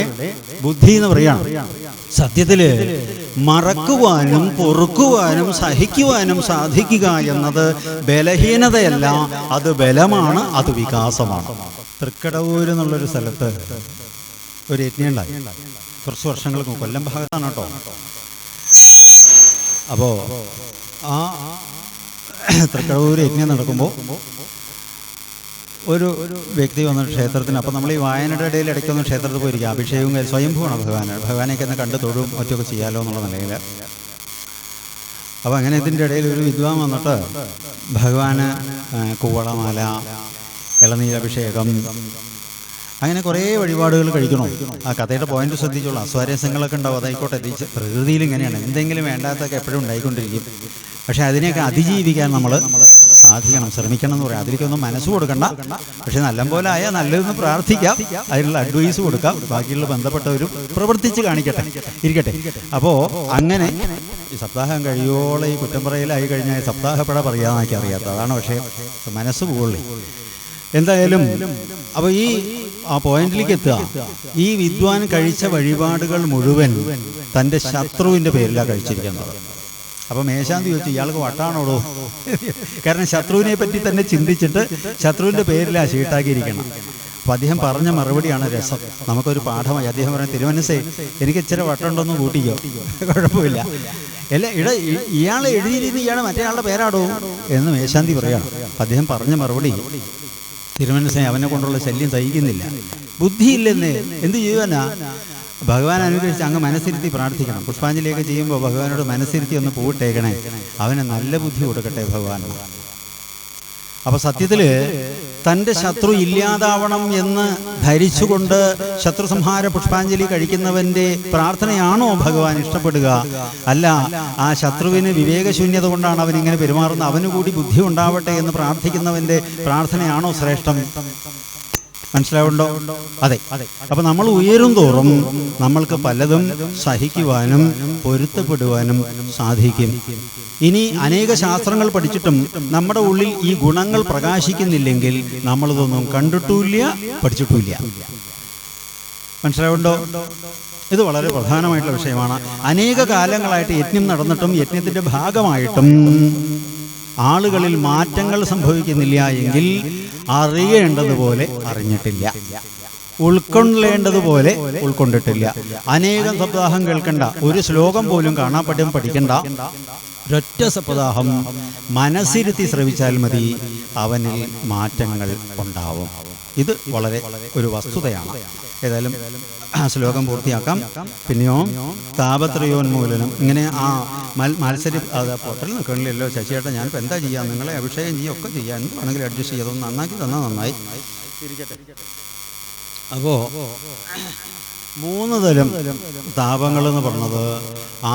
ബുദ്ധി എന്ന് പറയുകയാണ്. സത്യത്തിൽ മറക്കുവാനും പൊറുക്കുവാനും സഹിക്കുവാനും സാധിക്കുക എന്നത് ബലഹീനതയല്ല, അത് ബലമാണ്, അത് വികാസമാണ്. തൃക്കടവൂർ എന്നുള്ളൊരു സ്ഥലത്ത് ഒരു യജ്ഞമുണ്ടായി കുറച്ച് വർഷങ്ങൾക്ക് മുമ്പ്. കൊല്ലം ഭാഗത്താണ് കേട്ടോ. അപ്പോൾ ആ തൃക്കടവൂർ യജ്ഞം നടക്കുമ്പോൾ ഒരു വ്യക്തി വന്ന ക്ഷേത്രത്തിന്. അപ്പോൾ നമ്മൾ ഈ വായനയുടെ ഇടയിൽ ഇടയ്ക്കൊന്ന് ക്ഷേത്രത്തിൽ പോയിരിക്കുക. അഭിഷേകവും സ്വയംഭൂവാണ് ഭഗവാനെയൊക്കെ ഒന്ന് കണ്ട് തൊഴും ഒറ്റയൊക്കെ ചെയ്യാമല്ലോ എന്നുള്ള നിലയിൽ. അപ്പോൾ അങ്ങനെ ഇതിൻ്റെ ഇടയിൽ ഒരു വിദ്വാൻ വന്നിട്ട് ഭഗവാന് കൂവളമാല, ഇളനീരഭിഷേകം, അങ്ങനെ കുറേ വഴിപാടുകൾ കഴിക്കണോ? ആ കഥയുടെ പോയിന്റ് ശ്രദ്ധിച്ചോളൂ. അസ്വാരസ്യങ്ങളൊക്കെ ഉണ്ടാവും, അതായിക്കോട്ടെ. പ്രകൃതിയിൽ ഇങ്ങനെയാണ്, എന്തെങ്കിലും വേണ്ടാത്തൊക്കെ എപ്പോഴും ഉണ്ടായിക്കൊണ്ടിരിക്കും. പക്ഷെ അതിനെയൊക്കെ അതിജീവിക്കാൻ നമ്മൾ സാധിക്കണം, ശ്രമിക്കണം എന്ന് പറയാം. അതിലേക്കൊന്നും മനസ്സ് കൊടുക്കണ്ട. പക്ഷെ നല്ലപോലെ ആയാൽ നല്ലതെന്ന് പ്രാർത്ഥിക്കാം, അതിനുള്ള അഡ്വൈസ് കൊടുക്കാം. ബാക്കിയുള്ള ബന്ധപ്പെട്ടവരും പ്രവർത്തിച്ച് കാണിക്കട്ടെ, ഇരിക്കട്ടെ. അപ്പോൾ അങ്ങനെ ഈ സപ്താഹം കഴിയോളം ഈ കുറ്റം പറയലായി കഴിഞ്ഞാൽ സപ്താഹപ്പഴ പറയാമെന്നൊക്കെ അറിയാത്ത, അതാണ് പക്ഷേ മനസ്സ് പോകുള്ളൂ. എന്തായാലും അപ്പോൾ ഈ ആ പോയിന്റിലേക്ക് എത്തുക. ഈ വിദ്വാൻ കഴിച്ച വഴിപാടുകൾ മുഴുവൻ തൻ്റെ ശത്രുവിൻ്റെ പേരിലാണ് കഴിച്ചിരിക്കുന്നത്. അപ്പോൾ മേശാന്തി ചോദിച്ചു, ഇയാൾക്ക് വട്ടാണോടോ? കാരണം ശത്രുവിനെ പറ്റി തന്നെ ചിന്തിച്ചിട്ട് ശത്രുവിൻ്റെ പേരിലാണ് ചീട്ടാക്കിയിരിക്കണം. അപ്പോൾ അദ്ദേഹം പറഞ്ഞ മറുപടിയാണ് രസം, നമുക്കൊരു പാഠമായി. അദ്ദേഹം പറഞ്ഞ, തിരുമനസ്സേ എനിക്ക് ഇച്ചിരി വട്ടുണ്ടോന്ന് കൂട്ടിക്കോ, കുഴപ്പമില്ല. ഇയാൾ എഴുതിയിരുന്ന് ഇയാൾ മറ്റേ ആളുടെ പേരാടോ എന്ന് മേശാന്തി പറയുകയാണ്. അപ്പം അദ്ദേഹം പറഞ്ഞ മറുപടി, തിരുമനസ്സേ അവനെ കൊണ്ടുള്ള ശല്യം സഹിക്കുന്നില്ല, ബുദ്ധിയില്ലെന്നേ, എന്ത് ചെയ്യുവാനാ? ഭഗവാൻ അനുഗ്രഹിച്ച് അങ്ങ് മനസ്സിരുത്തി പ്രാർത്ഥിക്കണം. പുഷ്പാഞ്ജലിയൊക്കെ ചെയ്യുമ്പോൾ ഭഗവാനോട് മനസ്സിരുത്തി ഒന്ന് പൂവിട്ടേക്കണേ, അവന് നല്ല ബുദ്ധി കൊടുക്കട്ടെ ഭഗവാൻ. അപ്പോൾ സത്യത്തിൽ തൻ്റെ ശത്രു ഇല്ലാതാവണം എന്ന് ധരിച്ചുകൊണ്ട് ശത്രു സംഹാര പുഷ്പാഞ്ജലി കഴിക്കുന്നവൻ്റെ പ്രാർത്ഥനയാണോ ഭഗവാൻ ഇഷ്ടപ്പെടുക? അല്ല, ആ ശത്രുവിന് വിവേകശൂന്യത കൊണ്ടാണ് അവനിങ്ങനെ പെരുമാറുന്നത്, അവന് കൂടി ബുദ്ധി ഉണ്ടാവട്ടെ എന്ന് പ്രാർത്ഥിക്കുന്നവൻ്റെ പ്രാർത്ഥനയാണോ ശ്രേഷ്ഠം? മനസ്സിലാവുണ്ടോ? അതെ. അപ്പം നമ്മൾ ഉയരും തോറും നമ്മൾക്ക് പലതും സഹിക്കുവാനും പൊരുത്തപ്പെടുവാനും സാധിക്കും. ഇനി അനേക ശാസ്ത്രങ്ങൾ പഠിച്ചിട്ടും നമ്മുടെ ഉള്ളിൽ ഈ ഗുണങ്ങൾ പ്രകാശിക്കുന്നില്ലെങ്കിൽ നമ്മളിതൊന്നും കണ്ടിട്ടുമില്ല, പഠിച്ചിട്ടുമില്ല. മനസ്സിലാവുണ്ടോ? ഇത് വളരെ പ്രധാനമായിട്ടുള്ള വിഷയമാണ്. അനേക കാലങ്ങളായിട്ട് യജ്ഞം നടന്നിട്ടും യജ്ഞത്തിൻ്റെ ഭാഗമായിട്ടും ആളുകളിൽ മാറ്റങ്ങൾ സംഭവിക്കുന്നില്ല എങ്കിൽ അറിയേണ്ടതുപോലെ അറിഞ്ഞിട്ടില്ല, ഉൾക്കൊള്ളേണ്ടതുപോലെ ഉൾക്കൊണ്ടിട്ടില്ല. അനേകം സപ്താഹം കേൾക്കണ്ട, ഒരു ശ്ലോകം പോലും കാണാപ്പറ്റും പഠിക്കണ്ട, ഒരൊറ്റ സപ്താഹം മനസ്സിരുത്തി ശ്രവിച്ചാൽ മതി, അവനിൽ മാറ്റങ്ങൾ ഉണ്ടാവും. ഇത് വളരെ ഒരു വസ്തുതയാണ്. ഏതായാലും ആ ശ്ലോകം പൂർത്തിയാക്കാം. പിന്നെയോ താപത്രയോന്മൂലനം, ഇങ്ങനെ ആ മത്സരി പൊട്ടൽ നിൽക്കണില്ലല്ലോ ശശിയേട്ടൻ, ഞാനിപ്പോൾ എന്താ ചെയ്യാം, നിങ്ങളെ അഭിഷേകം ചെയ്യുകയൊക്കെ ചെയ്യാൻ വേണമെങ്കിൽ അഡ്ജസ്റ്റ് ചെയ്തൊന്ന് നന്നാക്കി തന്നാൽ നന്നായി ഇരിക്കട്ടെ. അപ്പോൾ 3 തരം താപങ്ങളെന്ന് പറഞ്ഞത്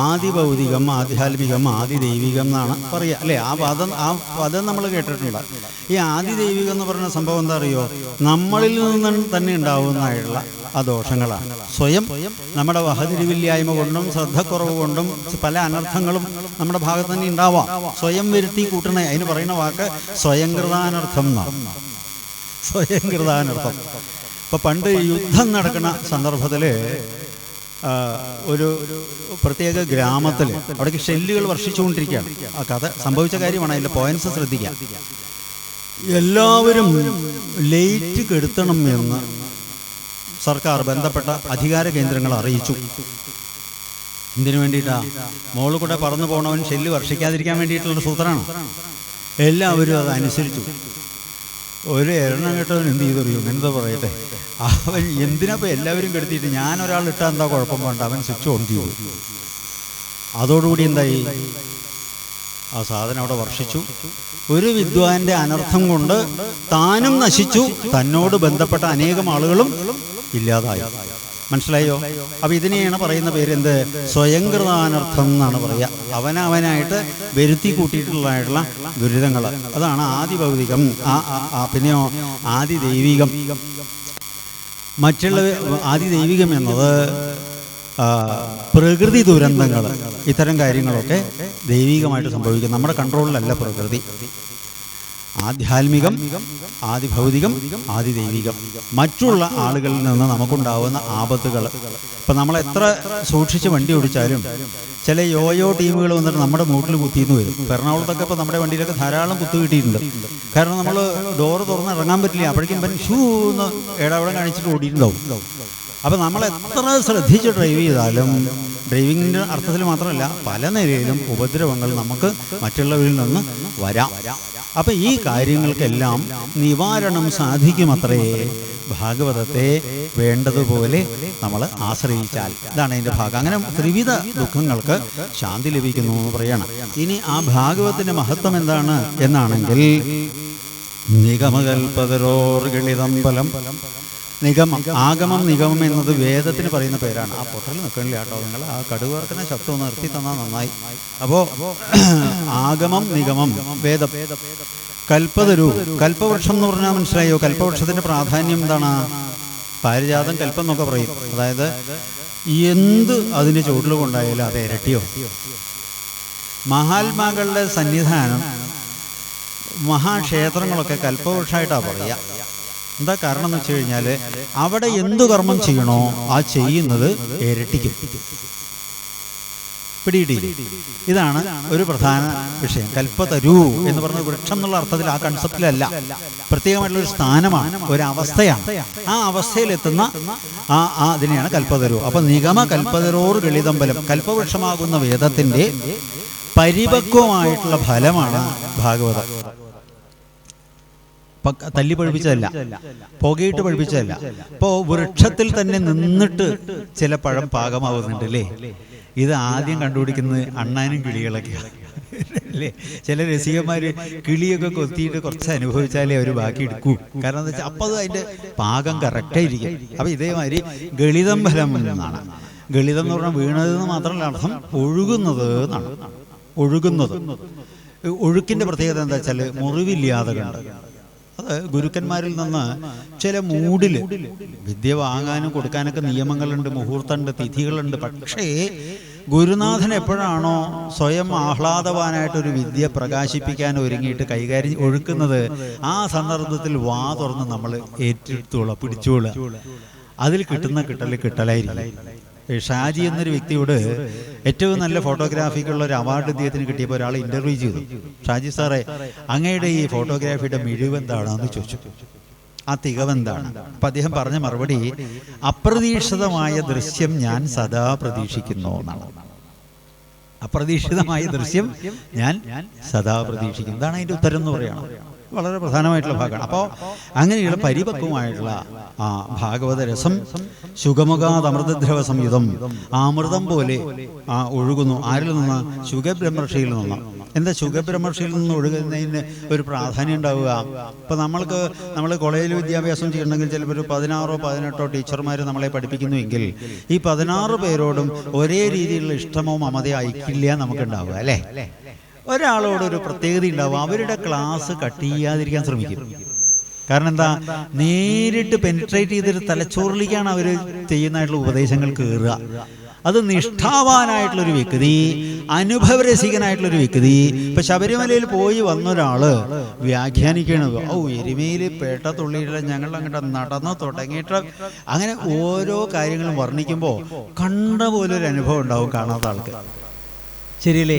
ആദിഭൗതികം, ആധ്യാത്മികം, ആദിദൈവികം എന്നാണ് പറയുക, അല്ലേ? ആ പദം നമ്മൾ കേട്ടിട്ടുണ്ട്. ഈ ആദിദൈവികം എന്ന് പറയുന്ന സംഭവം എന്താ അറിയോ? നമ്മളിൽ നിന്ന് തന്നെ ഉണ്ടാവുന്നതായിട്ടുള്ള ആ ദോഷങ്ങളാണ്. സ്വയം നമ്മുടെ വഹതിരിവില്ലായ്മ കൊണ്ടും ശ്രദ്ധക്കുറവ് കൊണ്ടും പല അനർത്ഥങ്ങളും നമ്മുടെ ഭാഗത്ത് തന്നെ ഉണ്ടാവാം. സ്വയം വരുത്തി കൂട്ടണേ, അതിന് പറയുന്ന വാക്ക് സ്വയംകൃതാനർത്ഥം എന്നാണ്. സ്വയംകൃതാനർത്ഥം. ഇപ്പോൾ പണ്ട് യുദ്ധം നടക്കുന്ന സന്ദർഭത്തിൽ ഒരു പ്രത്യേക ഗ്രാമത്തിൽ അവിടേക്ക് ഷെല്ലുകൾ വർഷിച്ചുകൊണ്ടിരിക്കുകയാണ്. ആ കഥ സംഭവിച്ച കാര്യമാണ്, അതിൻ്റെ പോയിന്റ്സ് ശ്രദ്ധിക്കുക. എല്ലാവരും ലൈറ്റ് കെടുത്തണം എന്ന് സർക്കാർ ബന്ധപ്പെട്ട അധികാര കേന്ദ്രങ്ങൾ അറിയിച്ചു. എന്തിനു വേണ്ടിയിട്ടാ? മോളിൽ കൂടെ പറന്നു പോകണവൻ ഷെല്ല് വർഷിക്കാതിരിക്കാൻ വേണ്ടിയിട്ടുള്ള സൂത്രമാണ്. എല്ലാവരും അതനുസരിച്ചു. ഒരു എണ്ണം കേട്ടവൻ എന്ത് ചെയ്തറിയും, എന്താ പറയട്ടെ, അവൻ എന്തിനപ്പോൾ എല്ലാവരും കെടുത്തിയിട്ട് ഞാൻ ഒരാൾ ഇട്ടാൽ എന്താ കുഴപ്പം വേണ്ട, അവൻ സ്വിച്ച് ഓൺ ചെയ്തു. അതോടുകൂടി എന്തായി? ആ സാധനം അവിടെ വർഷിച്ചു. ഒരു വിദ്വാന്റെ അനർത്ഥം കൊണ്ട് താനും നശിച്ചു, തന്നോട് ബന്ധപ്പെട്ട അനേകം ആളുകളും ഇല്ലാതായി. മനസ്സിലായോ? അപ്പൊ ഇതിനെയാണ് പറയുന്ന പേര് എന്ത്? സ്വയംകൃതാനർത്ഥം എന്നാണ് പറയുക. അവനായിട്ട് വരുത്തി കൂട്ടിയിട്ടുള്ളതായിട്ടുള്ള ദുരിതങ്ങൾ, അതാണ് ആദിഭൗതികം. പിന്നെയോ ആദിദൈവികം. മറ്റുള്ള ആദിദൈവികം എന്നത് പ്രകൃതി ദുരന്തങ്ങൾ, ഇത്തരം കാര്യങ്ങളൊക്കെ ദൈവികമായിട്ട് സംഭവിക്കും. നമ്മുടെ കൺട്രോളിലല്ല പ്രകൃതി. ആധ്യാത്മികം, ആദിഭൗതികം, ആദിദൈവികം. മറ്റുള്ള ആളുകളിൽ നിന്ന് നമുക്കുണ്ടാവുന്ന ആപത്തുകൾ. ഇപ്പം നമ്മൾ എത്ര സൂക്ഷിച്ച് വണ്ടി ഓടിച്ചാലും ചില യോയോ ടീമുകൾ വന്നിട്ട് നമ്മുടെ മൂട്ടിൽ കുത്തിന്ന് വരും. എറണാകുളത്തൊക്കെ ഇപ്പോൾ നമ്മുടെ വണ്ടിയിലൊക്കെ ധാരാളം കുത്തു കിട്ടിയിട്ടുണ്ട്. കാരണം നമ്മൾ ഡോറ് തുറന്ന് ഇറങ്ങാൻ പറ്റില്ല, അപ്പോഴേക്കും ഷൂ എന്ന് ഇടപെടം കാണിച്ചിട്ട് ഓടിയിട്ടുണ്ടാവും. അപ്പം നമ്മൾ എത്ര ശ്രദ്ധിച്ച് ഡ്രൈവ് ചെയ്താലും, ഡ്രൈവിങ്ങിൻ്റെ അർത്ഥത്തിൽ മാത്രമല്ല പല നിലയിലും ഉപദ്രവങ്ങൾ നമുക്ക് മറ്റുള്ളവരിൽ നിന്ന് വരാം. അപ്പം ഈ കാര്യങ്ങൾക്കെല്ലാം നിവാരണം സാധിക്കുമത്രേ ഭാഗവതത്തെ വേണ്ടതുപോലെ നമ്മൾ ആശ്രയിച്ചാൽ. ഇതാണ് അതിൻ്റെ ഭാഗം. അങ്ങനെ ത്രിവിധ ദുഃഖങ്ങൾക്ക് ശാന്തി ലഭിക്കുന്നു എന്ന് പറയണം. ഇനി ആ ഭാഗവത്തിൻ്റെ മഹത്വം എന്താണ് എന്നാണെങ്കിൽ, നിഗമകൽപതരോർഗളിതമ്പലം നിഗമം, ആഗമം നിഗമം എന്നത് വേദത്തിന് പറയുന്ന പേരാണ്. ആ പൊട്ടൽ നിൽക്കണില്ല കേട്ടോ, നിങ്ങൾ ആ കടുക് വറുക്കുന്ന ശബ്ദം ഒന്ന് നിർത്തി തന്നാൽ നന്നായി. അപ്പോൾ ആഗമം നിഗമം വേദം. കൽപ്പതരു, കൽപ്പവൃക്ഷം എന്ന് പറഞ്ഞാൽ മനസ്സിലായോ? കൽപ്പവൃക്ഷത്തിൻ്റെ പ്രാധാന്യം എന്താണ്? പാരിജാതം കൽപ്പം എന്നൊക്കെ പറയും. അതായത് എന്ത് അതിൻ്റെ ചുവട്ടിൽ കൊണ്ടായാലും അത് ഇരട്ടിയോ. മഹാത്മാക്കളുടെ സന്നിധാനം, മഹാക്ഷേത്രങ്ങളൊക്കെ കൽപ്പവൃക്ഷമായിട്ടാണ് പറയുക. എന്താ കാരണം എന്ന് വെച്ച് കഴിഞ്ഞാൽ അവിടെ എന്തു കർമ്മം ചെയ്യണോ ആ ചെയ്യുന്നത് ഇരട്ടിക്കും. പിടിയിടി. ഇതാണ് ഒരു പ്രധാന വിഷയം. കൽപ്പതരു എന്ന് പറഞ്ഞ വൃക്ഷം എന്നുള്ള അർത്ഥത്തിൽ, ആ കൺസെപ്റ്റിലല്ല, പ്രത്യേകമായിട്ടുള്ളൊരു സ്ഥാനമാണ്, ഒരു അവസ്ഥയാണ്. ആ അവസ്ഥയിലെത്തുന്ന അതിനെയാണ് കൽപ്പതരു. അപ്പൊ നിഗമ കൽപ്പതരോർ ഗളിതമ്പലം, കൽപ്പവൃക്ഷമാകുന്ന വേദത്തിന്റെ പരിപക്വമായിട്ടുള്ള ഫലമാണ് ഭാഗവതം. തല്ലി പഴിപ്പിച്ചതല്ല, പുകയിട്ട് പഴിപ്പിച്ചതല്ല. ഇപ്പോൾ വൃക്ഷത്തിൽ തന്നെ നിന്നിട്ട് ചില പഴം പാകമാവുന്നുണ്ട് അല്ലേ? ഇത് ആദ്യം കണ്ടുപിടിക്കുന്നത് അണ്ണാനും കിളികളൊക്കെയാണ് അല്ലേ? ചില രസികന്മാര് കിളിയൊക്കെ കൊത്തിയിട്ട് കുറച്ച് അനുഭവിച്ചാലേ അവർ ബാക്കി എടുക്കൂ. കാരണം എന്താ വെച്ചാൽ അപ്പോൾ അത് അതിൻ്റെ പാകം കറക്റ്റായിരിക്കും. അപ്പം ഇതേമാതിരി ഗളിതം ഫലം എന്നാണ്. ഗളിതം എന്ന് പറഞ്ഞാൽ വീണത് എന്ന് മാത്രമല്ല അർത്ഥം, ഒഴുകുന്നത് എന്നാണ്. ഒഴുകുന്നത്. ഒഴുക്കിൻ്റെ പ്രത്യേകത എന്താ വെച്ചാൽ മുറിവില്ലാതെ കണ്ട്. അത് ഗുരുക്കന്മാരിൽ നിന്ന് ചില മൂഡിൽ വിദ്യ വാങ്ങാനും കൊടുക്കാനൊക്കെ നിയമങ്ങളുണ്ട്, മുഹൂർത്തമുണ്ട്, തിഥികളുണ്ട്. പക്ഷേ ഗുരുനാഥൻ എപ്പോഴാണോ സ്വയം ആഹ്ലാദവാനായിട്ടൊരു വിദ്യ പ്രകാശിപ്പിക്കാൻ ഒരുങ്ങിയിട്ട് കൈകാര്യം ഒഴുക്കുന്നത്, ആ സന്ദർഭത്തിൽ വാ തുറന്ന് നമ്മൾ ഏറ്റെടുത്തോളാം, പിടിച്ചോളുക. അതിൽ കിട്ടുന്ന കിട്ടലായിരിക്കും. ഷാജി എന്നൊരു വ്യക്തിയോട് ഏറ്റവും നല്ല ഫോട്ടോഗ്രാഫിക്കുള്ള ഒരു അവാർഡ് ഇദ്ദേഹത്തിന് കിട്ടിയപ്പോൾ ഒരാൾ ഇന്റർവ്യൂ ചെയ്തു. ഷാജി സാറേ, അങ്ങയുടെ ഈ ഫോട്ടോഗ്രാഫിയുടെ മിഴിവെന്താണെന്ന് ചോദിച്ചു. ആ തികവെന്താണ്? അപ്പം അദ്ദേഹം പറഞ്ഞ മറുപടി, അപ്രതീക്ഷിതമായ ദൃശ്യം ഞാൻ സദാ പ്രതീക്ഷിക്കുന്നു എന്നാണ്. അപ്രതീക്ഷിതമായ ദൃശ്യം ഞാൻ സദാ പ്രതീക്ഷിക്കുന്നു. ഇതാണ് അതിൻ്റെ ഉത്തരം എന്ന് പറയുന്നത്. വളരെ പ്രധാനമായിട്ടുള്ള ഭാഗമാണ്. അപ്പോൾ അങ്ങനെയുള്ള പരിപക്വമായിട്ടുള്ള ആ ഭാഗവത രസം ശുഗമുഖാത് അമൃതദ്രവ സംയുതം, ആ അമൃതം പോലെ ഒഴുകുന്നു. ആരിൽ നിന്ന്? ശുഗബ്രഹ്മർഷിയിൽ നിന്ന്. എന്താ ശുഗബ്രഹ്മർഷിയിൽ നിന്ന് ഒഴുകുന്നതിന് ഒരു പ്രാധാന്യം ഉണ്ടാവുക? ഇപ്പം നമ്മൾ കോളേജിൽ വിദ്യാഭ്യാസം ചെയ്യണമെങ്കിൽ ചിലപ്പോൾ ഒരു 16-18 ടീച്ചർമാർ നമ്മളെ പഠിപ്പിക്കുന്നുവെങ്കിൽ ഈ 16 പേരോടും ഒരേ രീതിയിലുള്ള ഇഷ്ടമോ മമതയോ ഐക്യില്ല നമുക്കുണ്ടാവുക അല്ലേ? ഒരാളോടൊരു പ്രത്യേകത ഉണ്ടാവും, അവരുടെ ക്ലാസ് കട്ട് ചെയ്യാതിരിക്കാൻ ശ്രമിക്കും. കാരണം എന്താ? നേരിട്ട് പെനിട്രേറ്റ് ചെയ്തൊരു തലച്ചോറിലേക്കാണ് അവർ ചെയ്യുന്നതായിട്ടുള്ള ഉപദേശങ്ങൾ കയറുക. അത് നിഷ്ഠാവാനായിട്ടുള്ളൊരു വ്യക്തി, അനുഭവരസികനായിട്ടുള്ളൊരു വ്യക്തി. ഇപ്പൊ ശബരിമലയിൽ പോയി വന്നൊരാള് വ്യാഖ്യാനിക്കണത്, എരുമയിൽ പേട്ട തുള്ളിയിട്ട് ഞങ്ങൾ അങ്ങോട്ട് നടന്നു തുടങ്ങിയിട്ട് അങ്ങനെ ഓരോ കാര്യങ്ങളും വർണ്ണിക്കുമ്പോൾ കണ്ട പോലൊരു അനുഭവം ഉണ്ടാവും കാണാത്ത ആൾക്ക്. ശരിയല്ലേ?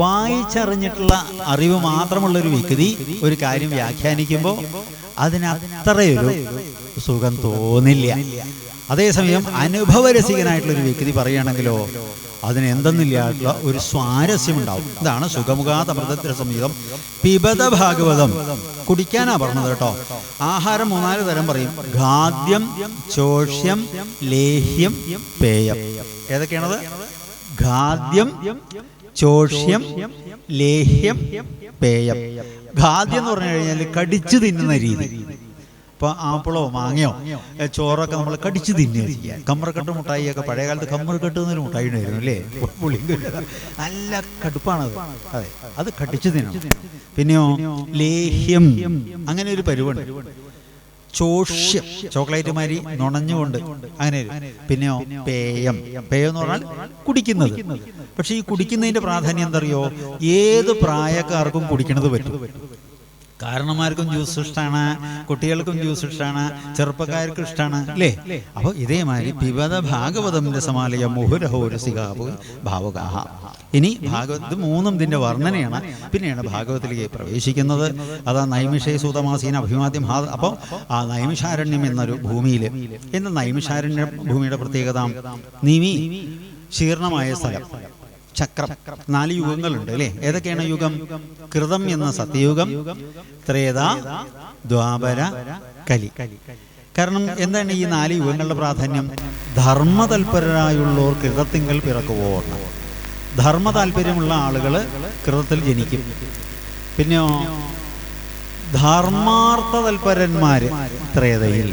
വായിച്ചറിഞ്ഞിട്ടുള്ള അറിവ് മാത്രമുള്ളൊരു വ്യക്തി ഒരു കാര്യം വ്യാഖ്യാനിക്കുമ്പോൾ അതിനത്രയൊരു സുഖം തോന്നില്ല. അതേസമയം അനുഭവരസികനായിട്ടുള്ളൊരു വ്യക്തി പറയുകയാണെങ്കിലോ അതിനെന്തെന്നില്ലായിട്ടുള്ള ഒരു സ്വാരസ്യമുണ്ടാവും. ഇതാണ് സുഖമുഖാത് അമൃതദ്രവ സംയുതം പിബത ഭാഗവതം. കുടിക്കാനാ പറഞ്ഞത് കേട്ടോ. ആഹാരം 3-4 തരം പറയും: ഖാദ്യം, ചോഷ്യം, ലേഹ്യം, പേയം. ഏതൊക്കെയാണത്? ഖാദ്യം, ചോഷ്യം, ലേഹ്യം, പേയം. ഖാദ്യം എന്ന് പറഞ്ഞു കഴിഞ്ഞാൽ കടിച്ചു തിന്നുന്ന രീതി. ഇപ്പൊ ആപ്പിളോ മാങ്ങയോ ചോറൊക്കെ നമ്മൾ കടിച്ചു തിന്നുക ചെയ്യുക. കമ്മറക്കെട്ട് മുട്ടായിയൊക്കെ പഴയ കാലത്ത് കമ്മറക്കെട്ട് എന്നൊരു മുട്ടായി ഉണ്ടായിരുന്നു അല്ലേ? നല്ല കടുപ്പാണത്. അതെ, അത് കടിച്ചു തിന്നണം. പിന്നെയോ ലേഹ്യം, അങ്ങനെ ഒരു പരിവുണ്ട്. ചോഷ്യം, ചോക്ലേറ്റ് മാതിരി നുണഞ്ഞുകൊണ്ട് അങ്ങനെ. പിന്നെയോ പേയം. പേയം എന്ന് പറഞ്ഞാൽ കുടിക്കുന്നത്. പക്ഷെ ഈ കുടിക്കുന്നതിന്റെ പ്രാധാന്യം എന്താ അറിയോ? ഏത് പ്രായക്കാർക്കും കുടിക്കണത് പറ്റും. കാരണന്മാർക്കും ജ്യൂസ് ഇഷ്ടമാണ്, കുട്ടികൾക്കും ജ്യൂസ് ഇഷ്ടമാണ്, ചെറുപ്പക്കാർക്കും ഇഷ്ടമാണ് അല്ലേ? അപ്പോൾ ഇതേമാതിരി പിബത ഭാഗവതം രസമാലയ മുഹുരഹോരസികാവ് ഭാവുകാഹ. ഇനി ഭാഗവത് 3 ഇതിൻ്റെ വർണ്ണനയാണ്. പിന്നെയാണ് ഭാഗവത്തിലേക്ക് പ്രവേശിക്കുന്നത്. അതാ നൈമിഷേ സൂതമാസീന അഭിമാദ്യം. അപ്പോൾ ആ നൈമിഷാരണ്യം എന്നൊരു ഭൂമിയിൽ, എന്ന നൈമിഷാരണ്യ ഭൂമിയുടെ പ്രത്യേകത നിമി ശീർണമായ സ്ഥലം, ചക്രം. 4 യുഗങ്ങളുണ്ട് അല്ലേ? ഏതൊക്കെയാണ് യുഗം? കൃതം എന്ന സത്യയുഗം, ത്രേത, ദ്വാപര, കലി. കാരണം എന്താണ് ഈ 4 യുഗങ്ങളുടെ പ്രാധാന്യം? ധർമ്മതൽപരരായുള്ളവർ കൃതത്തിങ്കൽ പിറക്കുവോ. ധർമ്മ താല്പര്യമുള്ള ആളുകൾ കൃതത്തിൽ ജനിക്കും. പിന്നെയോ ധർമാർത്ഥ തൽപരന്മാര് ത്രേതയിൽ.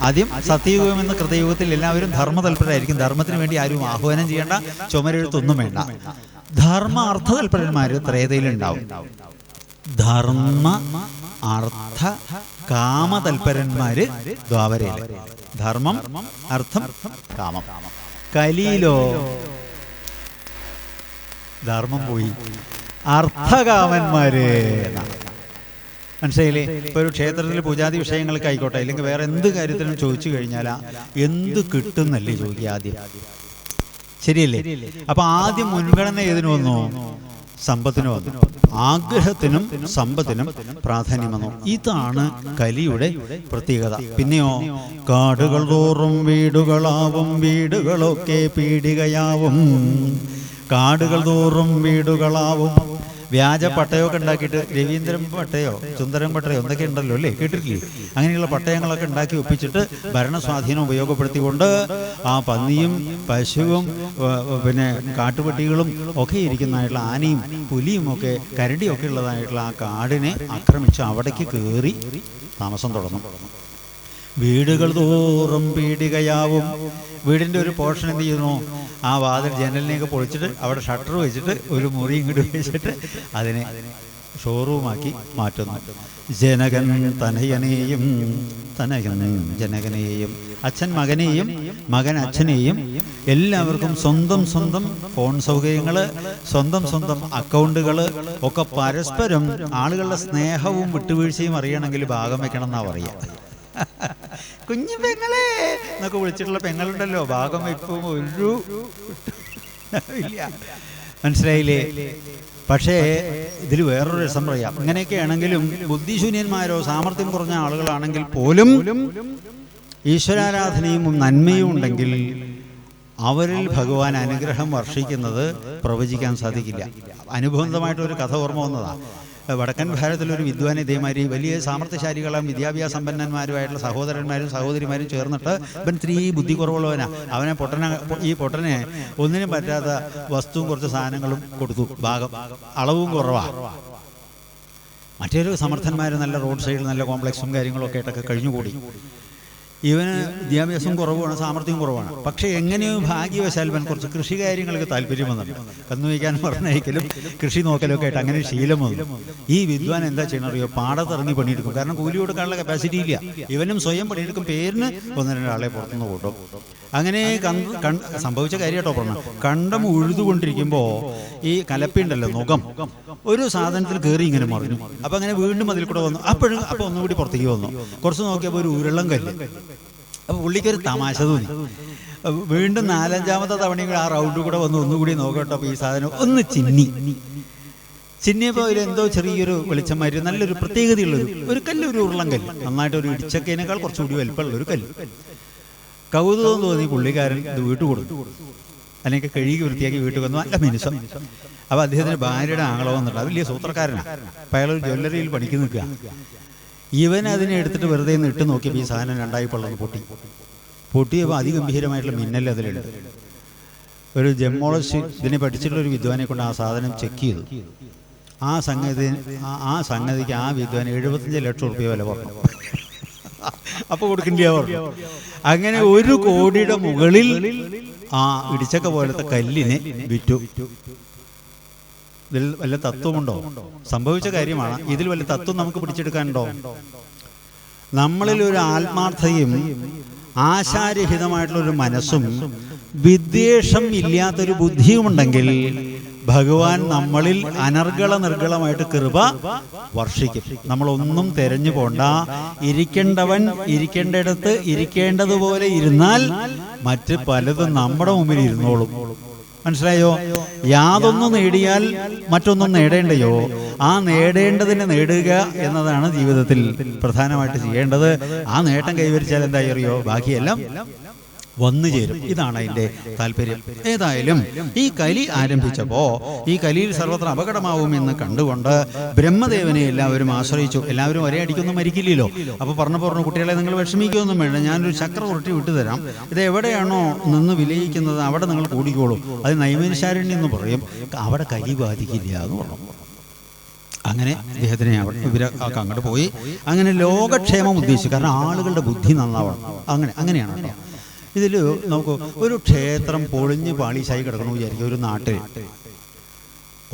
ആദ്യം സത്യയുഗം എന്ന കൃതയുഗത്തിൽ എല്ലാവരും ധർമ്മതൽപരരായിരിക്കും. ധർമ്മത്തിന് വേണ്ടി ആരും ആഹ്വാനം ചെയ്യേണ്ട, ചുമരെഴുത്തൊന്നും വേണ്ട. ധർമ്മ അർത്ഥതൽപരന്മാർ ത്രേതയിലുണ്ടാവും. ധർമ്മ അർത്ഥ കാമതൽപരന്മാര് ദ്വാപരയില്. ധർമ്മം, അർത്ഥം, കാമം. കലിയിലോ ധർമ്മം പോയി, അർത്ഥകാമന്മാര്. മനസ്സിലായില്ലേ? ഇപ്പൊ ഒരു ക്ഷേത്രത്തിൽ പൂജാതി വിഷയങ്ങൾക്ക് ആയിക്കോട്ടെ, അല്ലെങ്കിൽ വേറെ എന്ത് കാര്യത്തിനും ചോദിച്ചു കഴിഞ്ഞാൽ എന്ത് കിട്ടുന്നല്ലേ ചോദിക്കുക ആദ്യം, ശരിയല്ലേ? അപ്പൊ ആദ്യം മുൻഗണന ഏതിനു വന്നു? സമ്പത്തിനു വന്നു. ആഗ്രഹത്തിനും സമ്പത്തിനും പ്രാധാന്യം വന്നു. ഇതാണ് കലിയുടെ പ്രത്യേകത. പിന്നെയോ, കാടുകൾ തോറും വീടുകളാവും, വീടുകളൊക്കെ പീഡികയാവും. കാടുകൾ തോറും വീടുകളാവും. വ്യാജ പട്ടയമൊക്കെ ഉണ്ടാക്കിയിട്ട്, രവീന്ദ്രൻ പട്ടയോ സുന്ദരൻ പട്ടയോ എന്തൊക്കെ ഉണ്ടല്ലോ അല്ലേ, കേട്ടിട്ടില്ലേ? അങ്ങനെയുള്ള പട്ടയങ്ങളൊക്കെ ഉണ്ടാക്കി ഒപ്പിച്ചിട്ട് ഭരണസ്വാധീനം ഉപയോഗപ്പെടുത്തിക്കൊണ്ട് ആ പന്നിയും പശുവും പിന്നെ കാട്ടുപട്ടികളും ഒക്കെ ഇരിക്കുന്നതായിട്ടുള്ള ആനയും പുലിയും ഒക്കെ കരടിയൊക്കെ ഉള്ളതായിട്ടുള്ള ആ കാടിനെ ആക്രമിച്ച് അവിടേക്ക് കയറി താമസം തുടങ്ങും. വീടുകൾ തോറും പീഡികയാവും. വീടിൻ്റെ ഒരു പോർഷൻ എന്ത് ചെയ്യുന്നു? ആ വാതിൽ ജനലിനെയൊക്കെ പൊളിച്ചിട്ട് അവിടെ ഷട്ടർ വെച്ചിട്ട് ഒരു മുറി ഇങ്ങോട്ട് വെച്ചിട്ട് അതിനെ ഷോറൂമാക്കി മാറ്റുന്നു. ജനകൻ തനയനെയും, തനയൻ ജനകനെയും, അച്ഛൻ മകനെയും, മകൻ അച്ഛനെയും, എല്ലാവർക്കും സ്വന്തം സ്വന്തം ഫോൺ സൗകര്യങ്ങൾ, സ്വന്തം സ്വന്തം അക്കൗണ്ടുകൾ ഒക്കെ പരസ്പരം ആളുകളുടെ സ്നേഹവും വിട്ടുവീഴ്ചയും അറിയണമെങ്കിൽ ഭാഗം വെക്കണം എന്നാ പറയുക. കുഞ്ഞു പെങ്ങളെ എന്നൊക്കെ വിളിച്ചിട്ടുള്ള പെങ്ങളുണ്ടല്ലോ, ഭാഗം വെപ്പും ഒരു ഇല്ല. മനസ്സിലായില്ലേ? പക്ഷേ ഇതിൽ വേറൊരു രസം പറയാം. ഇങ്ങനെയൊക്കെ ആണെങ്കിലും ബുദ്ധിശൂന്യന്മാരോ സാമർഥ്യം കുറഞ്ഞ ആളുകളാണെങ്കിൽ പോലും ഈശ്വരാരാധനയും നന്മയും ഉണ്ടെങ്കിൽ അവരിൽ ഭഗവാൻ അനുഗ്രഹം വർഷിക്കുന്നത് പ്രവചിക്കാൻ സാധിക്കില്ല. അനുബന്ധമായിട്ടൊരു കഥ ഓർമ്മ വന്നതാണ്. വടക്കൻ ഭാരതത്തിലൊരു വിദ്വാൻ ഇതേമാതിരി വലിയ സാമർത്ഥ്യശാലികളും വിദ്യാഭ്യാസ സമ്പന്നന്മാരുമായിട്ടുള്ള സഹോദരന്മാരും സഹോദരിമാരും ചേർന്നിട്ട് ഇവൻ ഇത്തിരി ബുദ്ധി കുറവുള്ളവനാ. അവനെ ഈ പൊട്ടനെ ഒന്നിനും പറ്റാത്ത വസ്തുവും കുറച്ച് സാധനങ്ങളും കൊടുത്തു. ഭാഗം അളവും കുറവാണ്. മറ്റൊരു സമർത്ഥന്മാർ നല്ല റോഡ് സൈഡിൽ നല്ല കോംപ്ലക്സും കാര്യങ്ങളൊക്കെ ആയിട്ടൊക്കെ കഴിഞ്ഞുകൂടി. ഇവന് വിദ്യാഭ്യാസം കുറവാണ്, സാമർത്ഥ്യം കുറവാണ്. പക്ഷേ എങ്ങനെയോ ഭാഗ്യവശാൽ ഇവൻ കുറച്ച് കൃഷി കാര്യങ്ങൾക്ക് താല്പര്യം വന്നിട്ടുണ്ട്. കന്നു വയ്ക്കാൻ പറഞ്ഞയക്കലും കൃഷി നോക്കലൊക്കെ ആയിട്ട് അങ്ങനെ ശീലം വന്നു. ഈ വിദ്വാൻ എന്താ ചെയ്യണറിയോ? പാടത്തിറങ്ങി പണിയെടുക്കും. കാരണം കൂലി കൊടുക്കാനുള്ള കപ്പാസിറ്റി ഇല്ല. ഇവനും സ്വയം പണിയെടുക്കും. പേരിന് ഒന്ന് രണ്ടാളെ പുറത്തുനിന്ന് കൂട്ടും. അങ്ങനെ സംഭവിച്ച കാര്യം കേട്ടോ പറഞ്ഞു. കണ്ടം ഉഴുതുകൊണ്ടിരിക്കുമ്പോൾ ഈ കലപ്പിണ്ടല്ലോ, നുകം, ഒരു സാധനത്തിൽ കയറി ഇങ്ങനെ മറിഞ്ഞു. അപ്പൊ അങ്ങനെ വീണ്ടും അതിൽ കൂടെ വന്നു. അപ്പൊ ഒന്നുകൂടി പുറത്തേക്ക് വന്നു. കുറച്ച് നോക്കിയപ്പോൾ ഒരു ഉരുളം കല്ല്. അപ്പൊ പുള്ളിക്കൊരു തമാശ തോന്നി. വീണ്ടും നാലഞ്ചാമത്തെ തവണയും ആ റൗണ്ട് കൂടെ വന്ന് ഒന്നുകൂടി നോക്കട്ടോ. അപ്പൊ ഈ സാധനം ഒന്ന് ചിന്നിയപ്പോൾ അതിലെന്തോ ചെറിയൊരു വെളിച്ചന്മാര് നല്ലൊരു പ്രത്യേകതയുള്ളൊരു ഒരു കല്ല്, ഒരു ഉരുളം കല്ല്, നന്നായിട്ട് ഒരു ഇടിച്ചക്കേനേക്കാൾ കുറച്ചുകൂടി വലിപ്പമുള്ള ഒരു കല്ല്. കൗതുകം തോന്നി പുള്ളിക്കാരൻ ഇത് വീട്ടു കൊടുത്തു. അല്ലെങ്കിൽ കഴുകി വൃത്തിയാക്കി വീട്ടിൽ വന്നു. നല്ല മിനുസം. അപ്പൊ അദ്ദേഹത്തിന് ഭാര്യയുടെ ആങ്ങളോ വന്നിട്ട് വലിയ സൂത്രക്കാരനാണ്. അപ്പൊ അയാൾ ജ്വല്ലറിയിൽ പണിക്ക് നിൽക്കുക. ഇവൻ അതിനെ എടുത്തിട്ട് വെറുതെ ഒന്ന് ഇട്ട് നോക്കിയപ്പോൾ ഈ സാധനം രണ്ടായി പള്ളന്ന് പൊട്ടിയപ്പോൾ അതിഗംഭീരമായിട്ടുള്ള മിന്നൽ അതിലുണ്ട്. ഒരു ജെമ്മോളജി ഇതിനെ പഠിച്ചിട്ടുള്ള ഒരു വിദ്വാനെ കൊണ്ട് ആ സാധനം ചെക്ക് ചെയ്തു. ആ സംഗതിക്ക് ആ വിദ്വാൻ 75 ലക്ഷം റുപ്യ വില പറഞ്ഞു. അപ്പൊ കൊടുക്കില്ല പറഞ്ഞു. അങ്ങനെ 1 കോടിയുടെ മുകളിൽ ആ ഇടിച്ചക്ക പോലത്തെ കല്ലിനെ വിറ്റു. ഇതിൽ വല്ല തത്വമുണ്ടോ? സംഭവിച്ച കാര്യമാണ്. ഇതിൽ വല്ല തത്വം നമുക്ക് പിടിച്ചെടുക്കാനുണ്ടോ? നമ്മളിൽ ഒരു ആത്മാർത്ഥതയും ആശാരഹിതമായിട്ടുള്ളൊരു മനസ്സും വിദ്വേഷം ഇല്ലാത്തൊരു ബുദ്ധിയുമുണ്ടെങ്കിൽ ഭഗവാൻ നമ്മളിൽ നിർഗളമായിട്ട് കൃപ വർഷിക്കും. നമ്മളൊന്നും തെരഞ്ഞു പോണ്ട. ഇരിക്കേണ്ടവൻ ഇരിക്കേണ്ടിടത്ത് ഇരിക്കേണ്ടതുപോലെ ഇരുന്നാൽ മറ്റ് പലതും നമ്മുടെ മുമ്പിൽ ഇരുന്നോളും. മനസ്സിലായോ? യാതൊന്നും നേടിയാൽ മറ്റൊന്നും നേടേണ്ടയോ? ആ നേടേണ്ടതിനെ നേടുക എന്നതാണ് ജീവിതത്തിൽ പ്രധാനമായിട്ട് ചെയ്യേണ്ടത്. ആ നേട്ടം കൈവരിച്ചാൽ എന്തായി അറിയോ? ബാക്കിയെല്ലാം വന്നു ചേരും. ഇതാണ് അതിൻ്റെ താല്പര്യം. ഏതായാലും ഈ കലി ആരംഭിച്ചപ്പോ ഈ കലിയിൽ സർവത്ര അപകടമാവുമെന്ന് കണ്ടുകൊണ്ട് ബ്രഹ്മദേവനെ എല്ലാവരും ആശ്രയിച്ചു. എല്ലാവരും ഒരേ അടിക്കൊന്നും മരിക്കില്ലല്ലോ. അപ്പൊ പറഞ്ഞു കുട്ടികളെ, നിങ്ങൾ വിഷമിക്കുകയൊന്നും വേണ്ട, ഞാനൊരു ചക്ര ഉരുട്ടി വിട്ടുതരാം. ഇത് എവിടെയാണോ നിന്ന് വിലയിക്കുന്നത് അവിടെ നിങ്ങൾ കൂടിക്കോളൂ. അത് നൈമിഷാരണ്യം എന്ന് പറയും. അവിടെ കലി ബാധിക്കില്ല എന്ന് പറഞ്ഞു. അങ്ങനെ അദ്ദേഹത്തിനെ ഇവരൊക്കെ അങ്ങോട്ട് പോയി. അങ്ങനെ ലോകക്ഷേമം ഉദ്ദേശിച്ചു. കാരണം ആളുകളുടെ ബുദ്ധി നന്നാവണം. അങ്ങനെയാണ് കേട്ടോ. ഇതിൽ നമുക്ക് ഒരു ക്ഷേത്രം പൊളിഞ്ഞ് പാളീശായി കിടക്കണമെന്ന് വിചാരിക്കും. ഒരു നാട്ടിൽ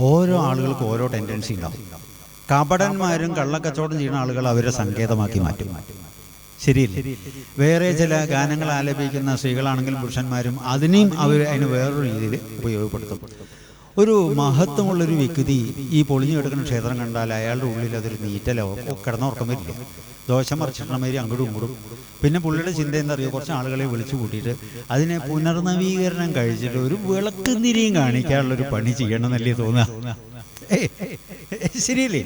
ഓരോ ആളുകൾക്ക് ഓരോ ടെൻഡൻസി ഉണ്ടാവും. കപടന്മാരും കള്ളക്കച്ചവടം ചെയ്യുന്ന ആളുകൾ അവരെ സങ്കേതമാക്കി മാറ്റും. ശരിയില്ലേ? വേറെ ചില ഗാനങ്ങൾ ആലപിക്കുന്ന സ്ത്രീകളാണെങ്കിലും പുരുഷന്മാരും അതിന് വേറൊരു രീതിയിൽ ഉപയോഗപ്പെടുത്തും. ഒരു മഹത്വമുള്ളൊരു വ്യക്തി ഈ പൊളിഞ്ഞു കിടക്കുന്ന ക്ഷേത്രം കണ്ടാൽ അയാളുടെ ഉള്ളിൽ അതൊരു നീറ്റലോ കിടന്നുറക്കം വരില്ല. ദോഷം മറിച്ചിട്ടുള്ള മാതിരി അങ്ങോട്ടും ഇങ്ങോട്ടും. പിന്നെ പുള്ളിയുടെ ചിന്ത എന്താ അറിയുക, കുറച്ച് ആളുകളെ വിളിച്ചു കൂട്ടിയിട്ട് അതിനെ പുനർനവീകരണം കഴിച്ചിട്ട് ഒരു വിളക്ക് തിരിയും കാണിക്കാനുള്ളൊരു പണി ചെയ്യണമെന്നല്ലേ തോന്നുക. ശരിയല്ലേ?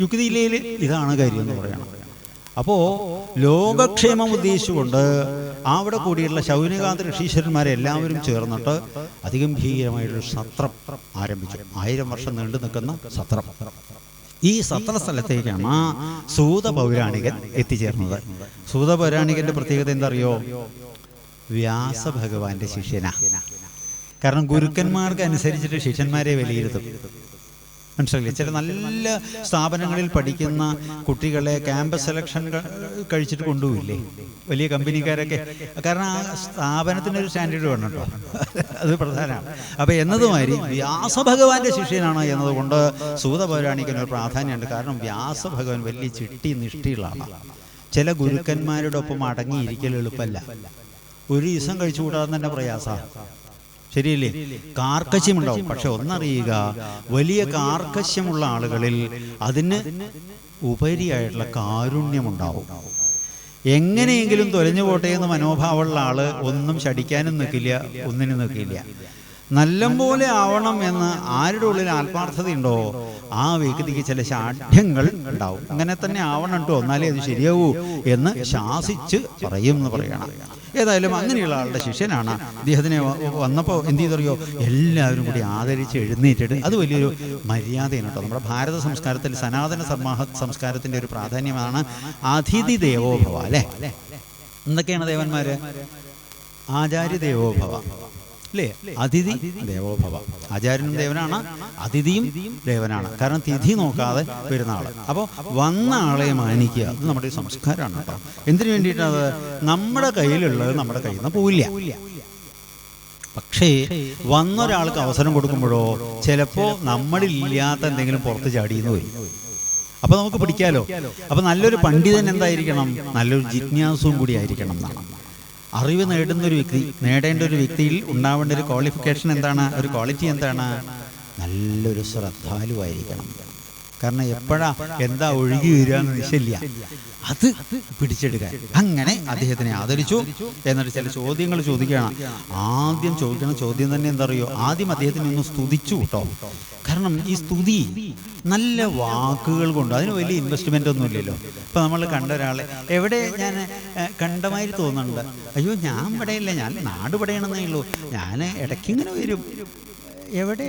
യുക്തിയിലേൽ ഇതാണ് കാര്യം എന്ന് പറയണം. അപ്പോൾ ലോകക്ഷേമം ഉദ്ദേശിച്ചുകൊണ്ട് അവിടെ കൂടിയുള്ള ശൗനകാന്ത ഋഷീശ്വരന്മാരെ എല്ലാവരും ചേർന്നിട്ട് അതിഗംഭീരമായൊരു സത്രം ആരംഭിച്ചു. 1000 വർഷം നീണ്ടു നിൽക്കുന്ന സത്രം. ഈ സത്രസ്ഥലത്തേക്കാണ് സൂത പൗരാണികൻ എത്തിച്ചേർന്നത്. സൂത പൗരാണികന്റെ പ്രത്യേകത എന്താ അറിയോ? വ്യാസഭഗവാന്റെ ശിഷ്യനാ. കാരണം ഗുരുക്കന്മാർക്ക് അനുസരിച്ചിട്ട് ശിഷ്യന്മാരെ വിലയിരുത്തും. മനസ്സിലായില്ലേ? ചില നല്ല സ്ഥാപനങ്ങളിൽ പഠിക്കുന്ന കുട്ടികളെ ക്യാമ്പസ് സെലക്ഷൻ കഴിച്ചിട്ട് കൊണ്ടുപോയില്ലേ വലിയ കമ്പനിക്കാരൊക്കെ? കാരണം ആ സ്ഥാപനത്തിനൊരു സ്റ്റാൻഡേർഡ് വേണം കേട്ടോ, അത് പ്രധാനമാണ്. അപ്പോൾ എന്നതുമാതിരി വ്യാസഭഗവാന്റെ ശിഷ്യനാണ് എന്നതുകൊണ്ട് സൂത പൗരാണികനൊരു പ്രാധാന്യമുണ്ട്. കാരണം വ്യാസഭഗവാൻ വലിയ ചിട്ടി നിഷ്ഠയുള്ള ആളാണ്. ചില ഗുരുക്കന്മാരുടെ ഒപ്പം അടങ്ങിയിരിക്കൽ എളുപ്പമല്ല. ഒരു ദിവസം കഴിച്ചു കൂടാതെ തന്നെ പ്രയാസമാണ്. ശരിയല്ലേ? കാർക്കശ്യമുണ്ടാവും. പക്ഷെ ഒന്നറിയുക, വലിയ കാർക്കശ്യമുള്ള ആളുകളിൽ അതിന് ഉപരിയായിട്ടുള്ള കാരുണ്യമുണ്ടാവും. എങ്ങനെയെങ്കിലും തൊലഞ്ഞു പോട്ടെ എന്ന് മനോഭാവമുള്ള ആള് ഒന്നും ശടിക്കാനും നിൽക്കില്ല, ഒന്നിനും നിൽക്കില്ല. നല്ലപോലെ ആവണം എന്ന് ആരുടെ ഉള്ളിൽ ആത്മാർത്ഥതയുണ്ടോ ആ വ്യക്തിക്ക് ചില ശാഠ്യങ്ങൾ ഉണ്ടാവും. അങ്ങനെ തന്നെ ആവണം കേട്ടോ, എന്നാലേ അത് ശരിയാവൂ എന്ന് ശാസിച്ച് പറയും എന്ന് പറയണം. ഏതായാലും അങ്ങനെയുള്ള ആളുടെ ശിഷ്യനാണ്. അദ്ദേഹത്തിനെ വന്നപ്പോൾ എന്ത് ചെയ്തറിയോ? എല്ലാവരും കൂടി ആദരിച്ച് എഴുന്നേറ്റിട്ട്, അത് വലിയൊരു മര്യാദയാണ് കേട്ടോ. നമ്മുടെ ഭാരത സംസ്കാരത്തിൽ സനാതന സംസ്കാരത്തിൻ്റെ ഒരു പ്രാധാന്യമാണ് അതിഥി ദേവോഭവ. അല്ലേ? എന്തൊക്കെയാണ് ദേവന്മാര്? ആചാര്യ ദേവോഭവ അല്ലേ? അതിഥി ദേവോഭവ. ആചാര്യനും ദേവനാണ്, അതിഥിയും ദേവനാണ്. കാരണം തിഥി നോക്കാതെ വരുന്ന ആള്. അപ്പോൾ വന്ന ആളെ മാനിക്കുക, അത് നമ്മുടെ സംസ്കാരമാണ് കേട്ടോ. എന്തിനു വേണ്ടിയിട്ടത്? നമ്മുടെ കയ്യിലുള്ളത് നമ്മുടെ കയ്യിൽ നിന്ന് പോവില്ല. പക്ഷേ വന്നൊരാൾക്ക് അവസരം കൊടുക്കുമ്പോഴോ ചിലപ്പോൾ നമ്മളില്ലാത്ത എന്തെങ്കിലും പുറത്ത് ചാടിയെന്ന് വരും. അപ്പോൾ നമുക്ക് പിടിക്കാലോ. അപ്പോൾ നല്ലൊരു പണ്ഡിതൻ എന്തായിരിക്കണം? നല്ലൊരു ജിജ്ഞാസുവും കൂടി ആയിരിക്കണം എന്നാണ്. അറിവ് നേടേണ്ട ഒരു വ്യക്തിയിൽ ഉണ്ടാവേണ്ട ഒരു ക്വാളിഫിക്കേഷൻ എന്താണ്? ഒരു ക്വാളിറ്റി എന്താണ്? നല്ലൊരു ശ്രദ്ധാലുവായിരിക്കണം. കാരണം എപ്പോഴാ എന്താ ഒഴുകി വരിക എന്ന് നിശ്ചയില്ല, അത് പിടിച്ചെടുക്കാൻ. അങ്ങനെ അദ്ദേഹത്തിനെ ആദരിച്ചു. എന്നിട്ട് ചില ചോദ്യങ്ങൾ ചോദിക്കുകയാണ്. ആദ്യം ചോദിക്കുന്ന ചോദ്യം തന്നെ എന്താ അറിയോ? ആദ്യം അദ്ദേഹത്തിനെ ഒന്ന് സ്തുതിച്ചു കേട്ടോ. കാരണം ഈ സ്തുതി നല്ല വാക്കുകൾ കൊണ്ട്, അതിന് വലിയ ഇൻവെസ്റ്റ്മെൻ്റ് ഒന്നും ഇല്ലല്ലോ. ഇപ്പം നമ്മൾ കണ്ട ഒരാളെ എവിടെ ഞാൻ കണ്ടമാതിരി തോന്നുന്നുണ്ട്, അയ്യോ ഞാൻ ഇവിടെയില്ല, ഞാൻ നാട് ഇവിടെയാണെന്നേ ഉള്ളൂ, ഞാൻ ഇടയ്ക്കിങ്ങനെ വരും. എവിടെ?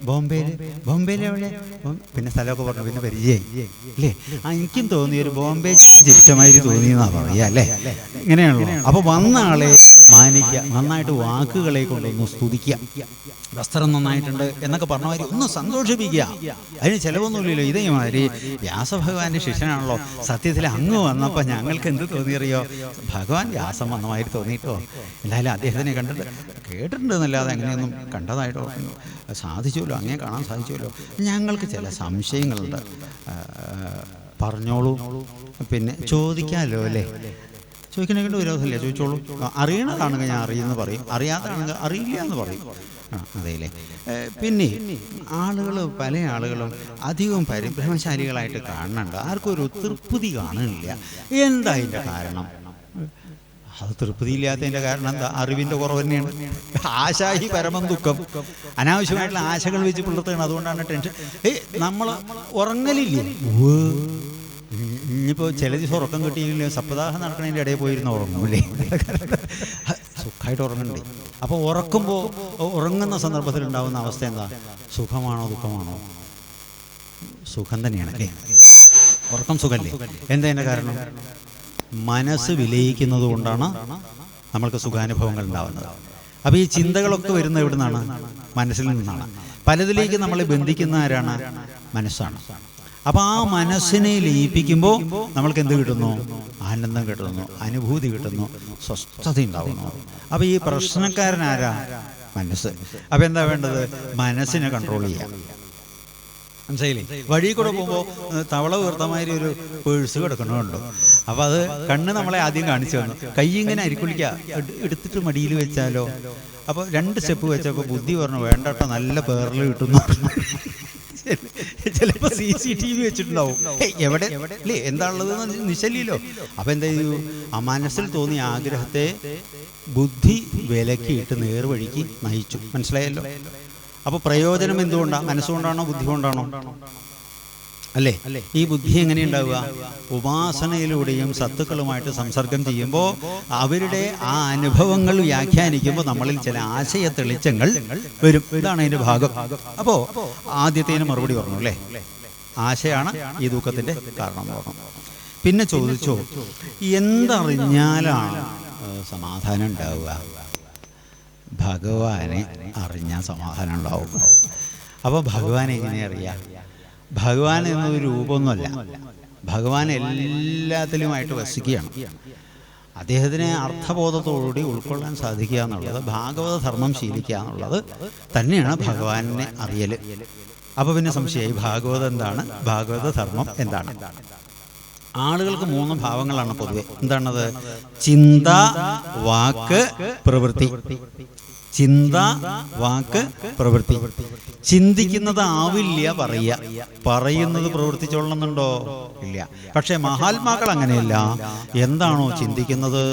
ബോംബെയിൽ എവിടെ? പിന്നെ സ്ഥലമൊക്കെ പറഞ്ഞു, പിന്നെ പരിചയമായി അല്ലേ? എനിക്കും തോന്നി ഒരു ബോംബെ ചിറ്റമാതിരി തോന്നിയെന്നാണ് പറയുക അല്ലേ? ഇങ്ങനെയാണല്ലോ. അപ്പോൾ വന്ന ആളെ മാനിക്കുക, നന്നായിട്ട് വാക്കുകളെ കൊണ്ടൊന്ന് സ്തുതിക്കുക. വസ്ത്രം നന്നായിട്ടുണ്ട് എന്നൊക്കെ പറഞ്ഞ മാതിരി ഒന്ന് സന്തോഷിപ്പിക്കുക. അതിന് ചിലവൊന്നുമില്ലല്ലോ. ഇതേമാതിരി വ്യാസഭഗവാന്റെ ശിഷ്യനാണല്ലോ. സത്യത്തിൽ അങ്ങ് വന്നപ്പോൾ ഞങ്ങൾക്ക് എന്ത് തോന്നിയറിയോ? ഭഗവാൻ വ്യാസം വന്ന മാതിരി തോന്നിയിട്ടോ. എന്തായാലും അദ്ദേഹത്തിനെ കണ്ടിട്ട് കേട്ടിട്ടുണ്ട് എന്നല്ലാതെ അങ്ങനെയൊന്നും കണ്ടതായിട്ടോ സാധിച്ചുമല്ലോ, അങ്ങനെ കാണാൻ സാധിച്ചുമല്ലോ. ഞങ്ങൾക്ക് ചില സംശയങ്ങളുണ്ട്, പറഞ്ഞോളൂ. പിന്നെ ചോദിക്കാമല്ലോ അല്ലേ? ചോദിക്കണമെങ്കിൽ വിരോധമില്ല, ചോദിച്ചോളൂ. അറിയണതാണെങ്കിൽ ഞാൻ അറിയുമെന്ന് പറയും, അറിയാതാണെങ്കിൽ അറിയില്ല എന്ന് പറയും. അതെല്ലേ? പിന്നെ ആളുകൾ, പല ആളുകളും അധികവും പരിഭ്രമശാലികളായിട്ട് കാണുന്നുണ്ട്. ആർക്കും ഒരു തൃപ്തി കാണുന്നില്ല. എന്താ അതിൻ്റെ കാരണം? അത് തൃപ്തിയില്ലാത്തതിൻ്റെ കാരണം എന്താ? അറിവിൻ്റെ കുറവ് തന്നെയാണ്. ആശാഹി പരമം ദുഃഖം. അനാവശ്യമായിട്ടുള്ള ആശകൾ വെച്ച് പുലർത്തുകയാണ്. അതുകൊണ്ടാണ് ടെൻഷൻ. നമ്മൾ ഉറങ്ങലില്ലേ? ഇനിയിപ്പോൾ ചില ദിവസം ഉറക്കം കിട്ടിയില്ല, സപ്താഹം നടക്കണതിൻ്റെ ഇടയിൽ പോയിരുന്ന ഉറങ്ങൂല്ലേ? സുഖമായിട്ട് ഉറങ്ങണ്ടേ? അപ്പോൾ ഉറങ്ങുന്ന സന്ദർഭത്തിൽ ഉണ്ടാകുന്ന അവസ്ഥ എന്താ? സുഖമാണോ ദുഃഖമാണോ? സുഖം തന്നെയാണ് അല്ലേ? ഉറക്കം സുഖമല്ലേ? എന്താ അതിൻ്റെ കാരണം? മനസ്സ് വിലയിക്കുന്നത് കൊണ്ടാണ് നമ്മൾക്ക് സുഖാനുഭവങ്ങൾ ഉണ്ടാവുന്നത്. അപ്പോൾ ഈ ചിന്തകളൊക്കെ വരുന്നത് എവിടെ നിന്നാണ്? മനസ്സിൽ നിന്നാണ്. പലതിലേക്ക് നമ്മളെ ബന്ധിക്കുന്ന ആരാണ്? മനസ്സാണ്. അപ്പോൾ ആ മനസ്സിനെ ലയിപ്പിക്കുമ്പോൾ നമ്മൾക്ക് എന്ത് കിട്ടുന്നു? ആനന്ദം കിട്ടുന്നു, അനുഭൂതി കിട്ടുന്നു, സ്വസ്ഥത ഉണ്ടാവുന്നു. അപ്പോൾ ഈ പ്രശ്നക്കാരനാരാ? മനസ്സ്. അപ്പോൾ എന്താ വേണ്ടത്? മനസ്സിനെ കൺട്രോൾ ചെയ്യാം. മനസ്സിലായില്ലേ? വഴി കൂടെ പോകുമ്പോൾ തവള വീർത്തമാതിരി ഒരു പേഴ്സ് കിടക്കണമുണ്ട്. അപ്പോൾ അത് കണ്ണ് നമ്മളെ ആദ്യം കാണിച്ചു തന്നു. കൈ ഇങ്ങനെ അരിക്കുളിക്കുക, എടുത്തിട്ട് മടിയിൽ വെച്ചാലോ? അപ്പോൾ 2 സ്റ്റെപ്പ് വെച്ചപ്പോൾ ബുദ്ധി പറഞ്ഞു വേണ്ടട്ടോ, നല്ല പേറിൽ കിട്ടുന്നു. ചിലപ്പോൾ CCTV വെച്ചിട്ടുണ്ടാവും, എവിടെ അല്ലേ എന്താണുള്ളത് നിശ്ചല്ലോ. അപ്പോൾ എന്താ ചെയ്തു? ആ മനസ്സിൽ തോന്നിയ ആഗ്രഹത്തെ ബുദ്ധി വിലക്കിയിട്ട് നേർവഴിക്ക് നയിച്ചു. മനസ്സിലായല്ലോ? അപ്പോൾ പ്രയോജനം എന്തുകൊണ്ടാണ്? മനസ്സുകൊണ്ടാണോ ബുദ്ധി കൊണ്ടാണോ? അല്ലേ? ഈ ബുദ്ധി എങ്ങനെയുണ്ടാവുക? ഉപാസനയിലൂടെയും സത്തുക്കളുമായിട്ട് സംസർഗം ചെയ്യുമ്പോൾ അവരുടെ ആ അനുഭവങ്ങൾ വ്യാഖ്യാനിക്കുമ്പോൾ നമ്മളിൽ ചില ആശയ തെളിച്ചങ്ങൾ വരും. ഇതാണ് അതിൻ്റെ ഭാഗം. അപ്പോൾ ആദ്യത്തേന് മറുപടി പറഞ്ഞു അല്ലേ? ആശയാണ് ഈ ദുഃഖത്തിൻ്റെ കാരണം പറഞ്ഞു. പിന്നെ ചോദിച്ചോ, എന്തറിഞ്ഞാലാണ് സമാധാനം ഉണ്ടാവുക? ഭഗവാനെ അറിഞ്ഞാൽ സമാധാനം ഉണ്ടാവും. അപ്പോൾ ഭഗവാൻ എങ്ങനെ അറിയാം? ഭഗവാൻ എന്നൊരു രൂപമൊന്നുമല്ല. ഭഗവാൻ എല്ലാത്തിലുമായിട്ട് വസിക്കുകയാണ്. അദ്ദേഹത്തിനെ അർത്ഥബോധത്തോടുകൂടി ഉൾക്കൊള്ളാൻ സാധിക്കുക എന്നുള്ളത്, ഭാഗവത ധർമ്മം ശീലിക്കുക എന്നുള്ളത് തന്നെയാണ് ഭഗവാനെ അറിയൽ. അപ്പോൾ പിന്നെ സംശയമായി, ഭാഗവതം എന്താണ്, ഭാഗവത ധർമ്മം എന്താണ്? ആളുകൾക്ക് 3 ഭാവങ്ങളാണ് പൊതുവെ. എന്താണത്? ചിന്ത, വാക്ക്, പ്രവൃത്തി. ചിന്ത, വാക്ക്, പ്രവൃത്തി. ചിന്തിക്കുന്നത് ആവില്ല പറയുക, പറയുന്നത് പ്രവർത്തിച്ചോളണമെന്നുണ്ടോ? ഇല്ല. പക്ഷെ മഹാത്മാക്കൾ അങ്ങനെയല്ല. എന്താണോ ചിന്തിക്കുന്നത്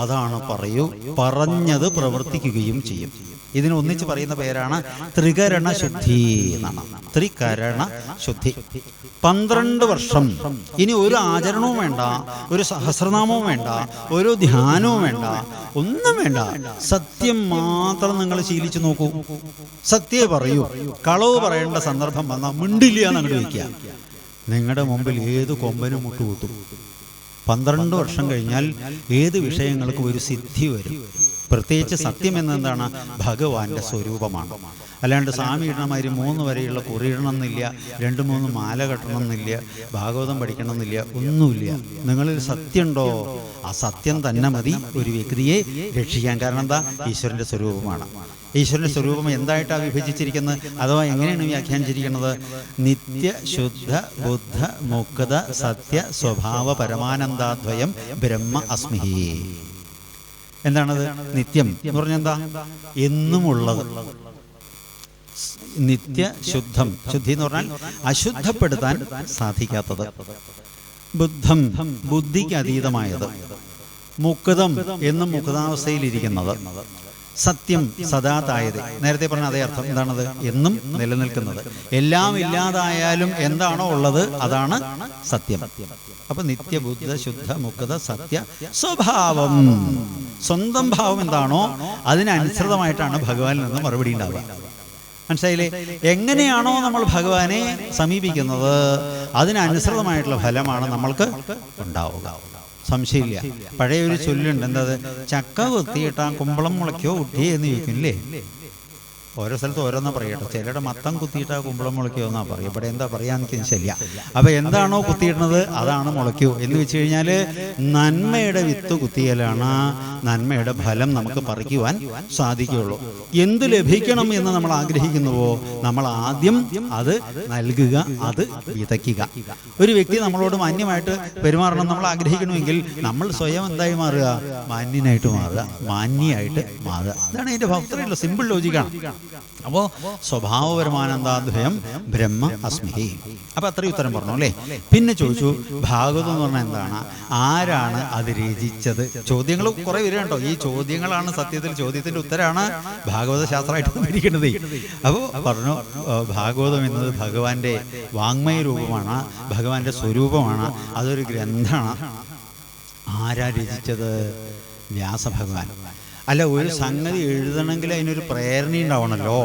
അതാണ് പറയൂ, പറഞ്ഞത് പ്രവർത്തിക്കുകയും ചെയ്യും. ഇതിന് ഒന്നിച്ച് പറയുന്ന പേരാണ് ത്രികരണ ശുദ്ധി എന്നാണ്. ത്രികരണ ശുദ്ധി. 12 വർഷം ഇനി ഒരു ആചരണവും വേണ്ട, ഒരു സഹസ്രനാമവും വേണ്ട, ഒരു ധ്യാനവും വേണ്ട, ഒന്നും വേണ്ട. സത്യം മാത്രം നിങ്ങൾ ശീലിച്ചു നോക്കൂ. സത്യമേ പറയൂ. കളവ് പറയേണ്ട സന്ദർഭം വന്നാൽ മിണ്ടില്ല എന്നങ്ങോട്ട് വയ്ക്കുക. നിങ്ങളുടെ മുമ്പിൽ ഏത് കൊമ്പനും മുട്ടുകൂത്തും. 12 വർഷം കഴിഞ്ഞാൽ ഏത് വിഷയങ്ങൾക്കും ഒരു സിദ്ധി വരും. പ്രത്യേകിച്ച് സത്യം എന്നെന്താണ്? ഭഗവാന്റെ സ്വരൂപമാണ്. അല്ലാണ്ട് സ്വാമി ഇടണമാതിരി 3 വരെയുള്ള കുറിയിടണമെന്നില്ല, 2-3 മാല കെട്ടണമെന്നില്ല, ഭാഗവതം പഠിക്കണമെന്നില്ല, ഒന്നുമില്ല. നിങ്ങളിൽ സത്യമുണ്ടോ? ആ സത്യം തന്നെ മതി ഒരു വ്യക്തിയെ രക്ഷിക്കാൻ. കാരണം എന്താ? ഈശ്വരൻ്റെ സ്വരൂപമാണ്. ഈശ്വരൻ്റെ സ്വരൂപം എന്തായിട്ടാണ് വിഭജിച്ചിരിക്കുന്നത്, അഥവാ എങ്ങനെയാണ് വ്യാഖ്യാനിച്ചിരിക്കുന്നത്? നിത്യ ശുദ്ധ ബുദ്ധ മുക്ത സത്യ സ്വഭാവ പരമാനന്ദാദ്വയം ബ്രഹ്മ അസ്മി. എന്താണത്? നിത്യം എന്ന് പറഞ്ഞാൽ എന്താ? എന്നുമുള്ളത്. നിത്യ ശുദ്ധം. ശുദ്ധി എന്ന് പറഞ്ഞാൽ അശുദ്ധപ്പെടുത്താൻ സാധിക്കാത്തത്. ബുദ്ധം, ബുദ്ധിക്ക് അതീതമായത്. മുക്തം എന്നും മുക്താവസ്ഥയിലിരിക്കുന്നത്. സത്യം, സദാതായത്. നേരത്തെ പറഞ്ഞ അതേ അർത്ഥം. എന്താണത്? എന്നും നിലനിൽക്കുന്നത്. എല്ലാം ഇല്ലാതായാലും എന്താണോ ഉള്ളത് അതാണ് സത്യം. അപ്പൊ നിത്യ ബുദ്ധ ശുദ്ധ മുക്ത സത്യ സ്വഭാവം. സ്വന്തം ഭാവം എന്താണോ അതിനനുസൃതമായിട്ടാണ് ഭഗവാനിൽ നിന്ന് മറുപടി ഉണ്ടാവുക. മനസ്സിലായില്ലേ? എങ്ങനെയാണോ നമ്മൾ ഭഗവാനെ സമീപിക്കുന്നത് അതിനനുസൃതമായിട്ടുള്ള ഫലമാണ് നമ്മൾക്ക് ഉണ്ടാവുക. സംശയമില്ല. പഴയൊരു ചൊല്ലുണ്ട്. എന്താ? ചക്ക കുത്തിയിട്ടാ കുമ്പളം മുളയ്ക്കോ കുട്ടി എന്ന് ചോദിക്കില്ലേ? ഓരോ സ്ഥലത്ത് ഓരോന്നാ പറയട്ടോ. ചിലരുടെ മത്തം കുത്തിയിട്ടാ കുമ്പളം മുളയ്ക്കോ എന്നാ പറയും. ഇവിടെ എന്താ പറയാന്ന് എനിക്ക് ശരിയാ. അപ്പൊ എന്താണോ കുത്തിയിടുന്നത് അതാണ് മുളയ്ക്കൂ എന്ന് വെച്ച് കഴിഞ്ഞാൽ നന്മയുടെ വിത്ത് കുത്തിയാലാണ് നന്മയുടെ ഫലം നമുക്ക് പറിക്കുവാൻ സാധിക്കുകയുള്ളൂ. എന്ത് ലഭിക്കണം എന്ന് നമ്മൾ ആഗ്രഹിക്കുന്നുവോ നമ്മൾ ആദ്യം അത് നൽകുക, അത് വിതയ്ക്കുക. ഒരു വ്യക്തി നമ്മളോട് മാന്യമായിട്ട് പെരുമാറണം നമ്മൾ ആഗ്രഹിക്കണമെങ്കിൽ നമ്മൾ സ്വയം എന്തായി മാറുക? മാന്യനായിട്ട് മാറുക, മാന്യായിട്ട് മാറുക. ഇതാണ് അതിന്റെ ഭക്തരല്ലോ, സിമ്പിൾ ലോജിക്കാണ്. അപ്പോൾ സ്വഭാവപരമാനന്ദാദ്വയം ബ്രഹ്മ അസ്മി. അപ്പൊ അത്രയും ഉത്തരം പറഞ്ഞു അല്ലേ? പിന്നെ ചോദിച്ചു ഭാഗവതം എന്ന് പറഞ്ഞാൽ എന്താണ്? ആരാണ് അത് രചിച്ചത്? ചോദ്യങ്ങൾ കുറെ വരുന്നുണ്ടോ? ഈ ചോദ്യങ്ങളാണ് സത്യത്തിൽ ചോദ്യത്തിന്റെ ഉത്തരമാണ് ഭാഗവത ശാസ്ത്രമായിട്ട് ഇരിക്കുന്നത്. അപ്പോൾ പറഞ്ഞു ഭാഗവതം എന്നത് ഭഗവാന്റെ വാങ്മയ രൂപമാണ്, ഭഗവാന്റെ സ്വരൂപമാണ്, അതൊരു ഗ്രന്ഥമാണ്. ആരാ രചിച്ചത്? വ്യാസഭഗവാൻ. അല്ല, ഒരു സംഗതി എഴുതണമെങ്കിൽ അതിനൊരു പ്രേരണ ഉണ്ടാവണമല്ലോ.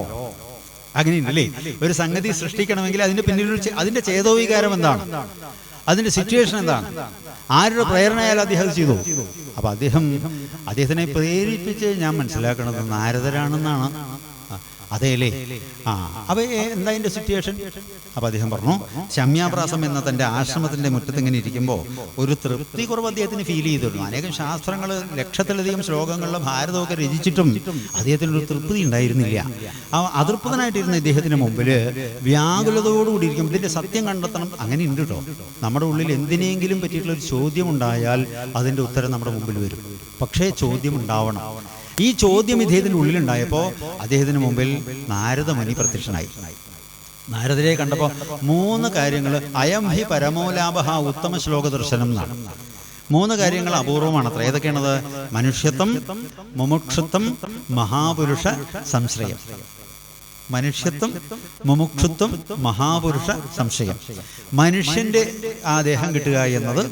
അങ്ങനെയുണ്ടല്ലേ? ഒരു സംഗതി സൃഷ്ടിക്കണമെങ്കിൽ അതിന്റെ പിന്നിൽ അതിന്റെ ചേതോവികാരം എന്താണ്? അതിന്റെ സിറ്റുവേഷൻ എന്താണ്? ആരുടെ പ്രേരണയാൽ അദ്ദേഹം ചെയ്തു? അപ്പൊ അദ്ദേഹത്തിനെ പ്രേരിപ്പിച്ച് ഞാൻ മനസ്സിലാക്കുന്നത് നാരദരാണെന്നാണ്. അതേലേ? അപ്പോൾ എന്താ അതിൻ്റെ സിറ്റുവേഷൻ? അപ്പോൾ അദ്ദേഹം പറഞ്ഞു, ശമ്യാപ്രാസം എന്ന തൻ്റെ ആശ്രമത്തിൻ്റെ മുറ്റത്ത് ഇങ്ങനെ ഇരിക്കുമ്പോൾ ഒരു തൃപ്തി കുറവ് അദ്ദേഹത്തിന് ഫീൽ ചെയ്തിരുന്നു. അനേകം ശാസ്ത്രങ്ങൾ, ലക്ഷത്തിലധികം ശ്ലോകങ്ങളിലെ ഭാരതമൊക്കെ രചിച്ചിട്ടും അദ്ദേഹത്തിനൊരു തൃപ്തി ഉണ്ടായിരുന്നില്ല. അതൃപ്തനായിട്ടിരുന്ന ഇദ്ദേഹത്തിന് മുമ്പിൽ വ്യാകുലതയോടുകൂടി ഇരിക്കും. ഇതിൻ്റെ സത്യം കണ്ടെത്തണം. അങ്ങനെ ഉണ്ട് കേട്ടോ. നമ്മുടെ ഉള്ളിൽ എന്തിനെങ്കിലും പറ്റിയിട്ടുള്ളൊരു ചോദ്യം ഉണ്ടായാൽ അതിൻ്റെ ഉത്തരം നമ്മുടെ മുമ്പിൽ വരും. പക്ഷേ ചോദ്യം ഉണ്ടാവണം. ഈ ചോദ്യം ഇദ്ദേഹത്തിൻ്റെ ഉള്ളിലുണ്ടായപ്പോൾ അദ്ദേഹത്തിന് മുമ്പിൽ നാരദമുനി പ്രത്യക്ഷനായി. നാരദരെ കണ്ടപ്പോൾ 3 കാര്യങ്ങൾ, അയം ഹി പരമോലാഭ ഉത്തമ ശ്ലോക ദർശനം എന്നാണ്. 3 കാര്യങ്ങൾ അപൂർവമാണ് അത്ര. ഏതൊക്കെയാണത്? മനുഷ്യത്വം, മുമുക്ഷുത്വം, മഹാപുരുഷ സംശ്രയം. മനുഷ്യത്വം, മുമുക്ഷുത്വം, മഹാപുരുഷ സംശയം. മനുഷ്യൻ്റെ ആ ദേഹം കിട്ടുക എന്നത്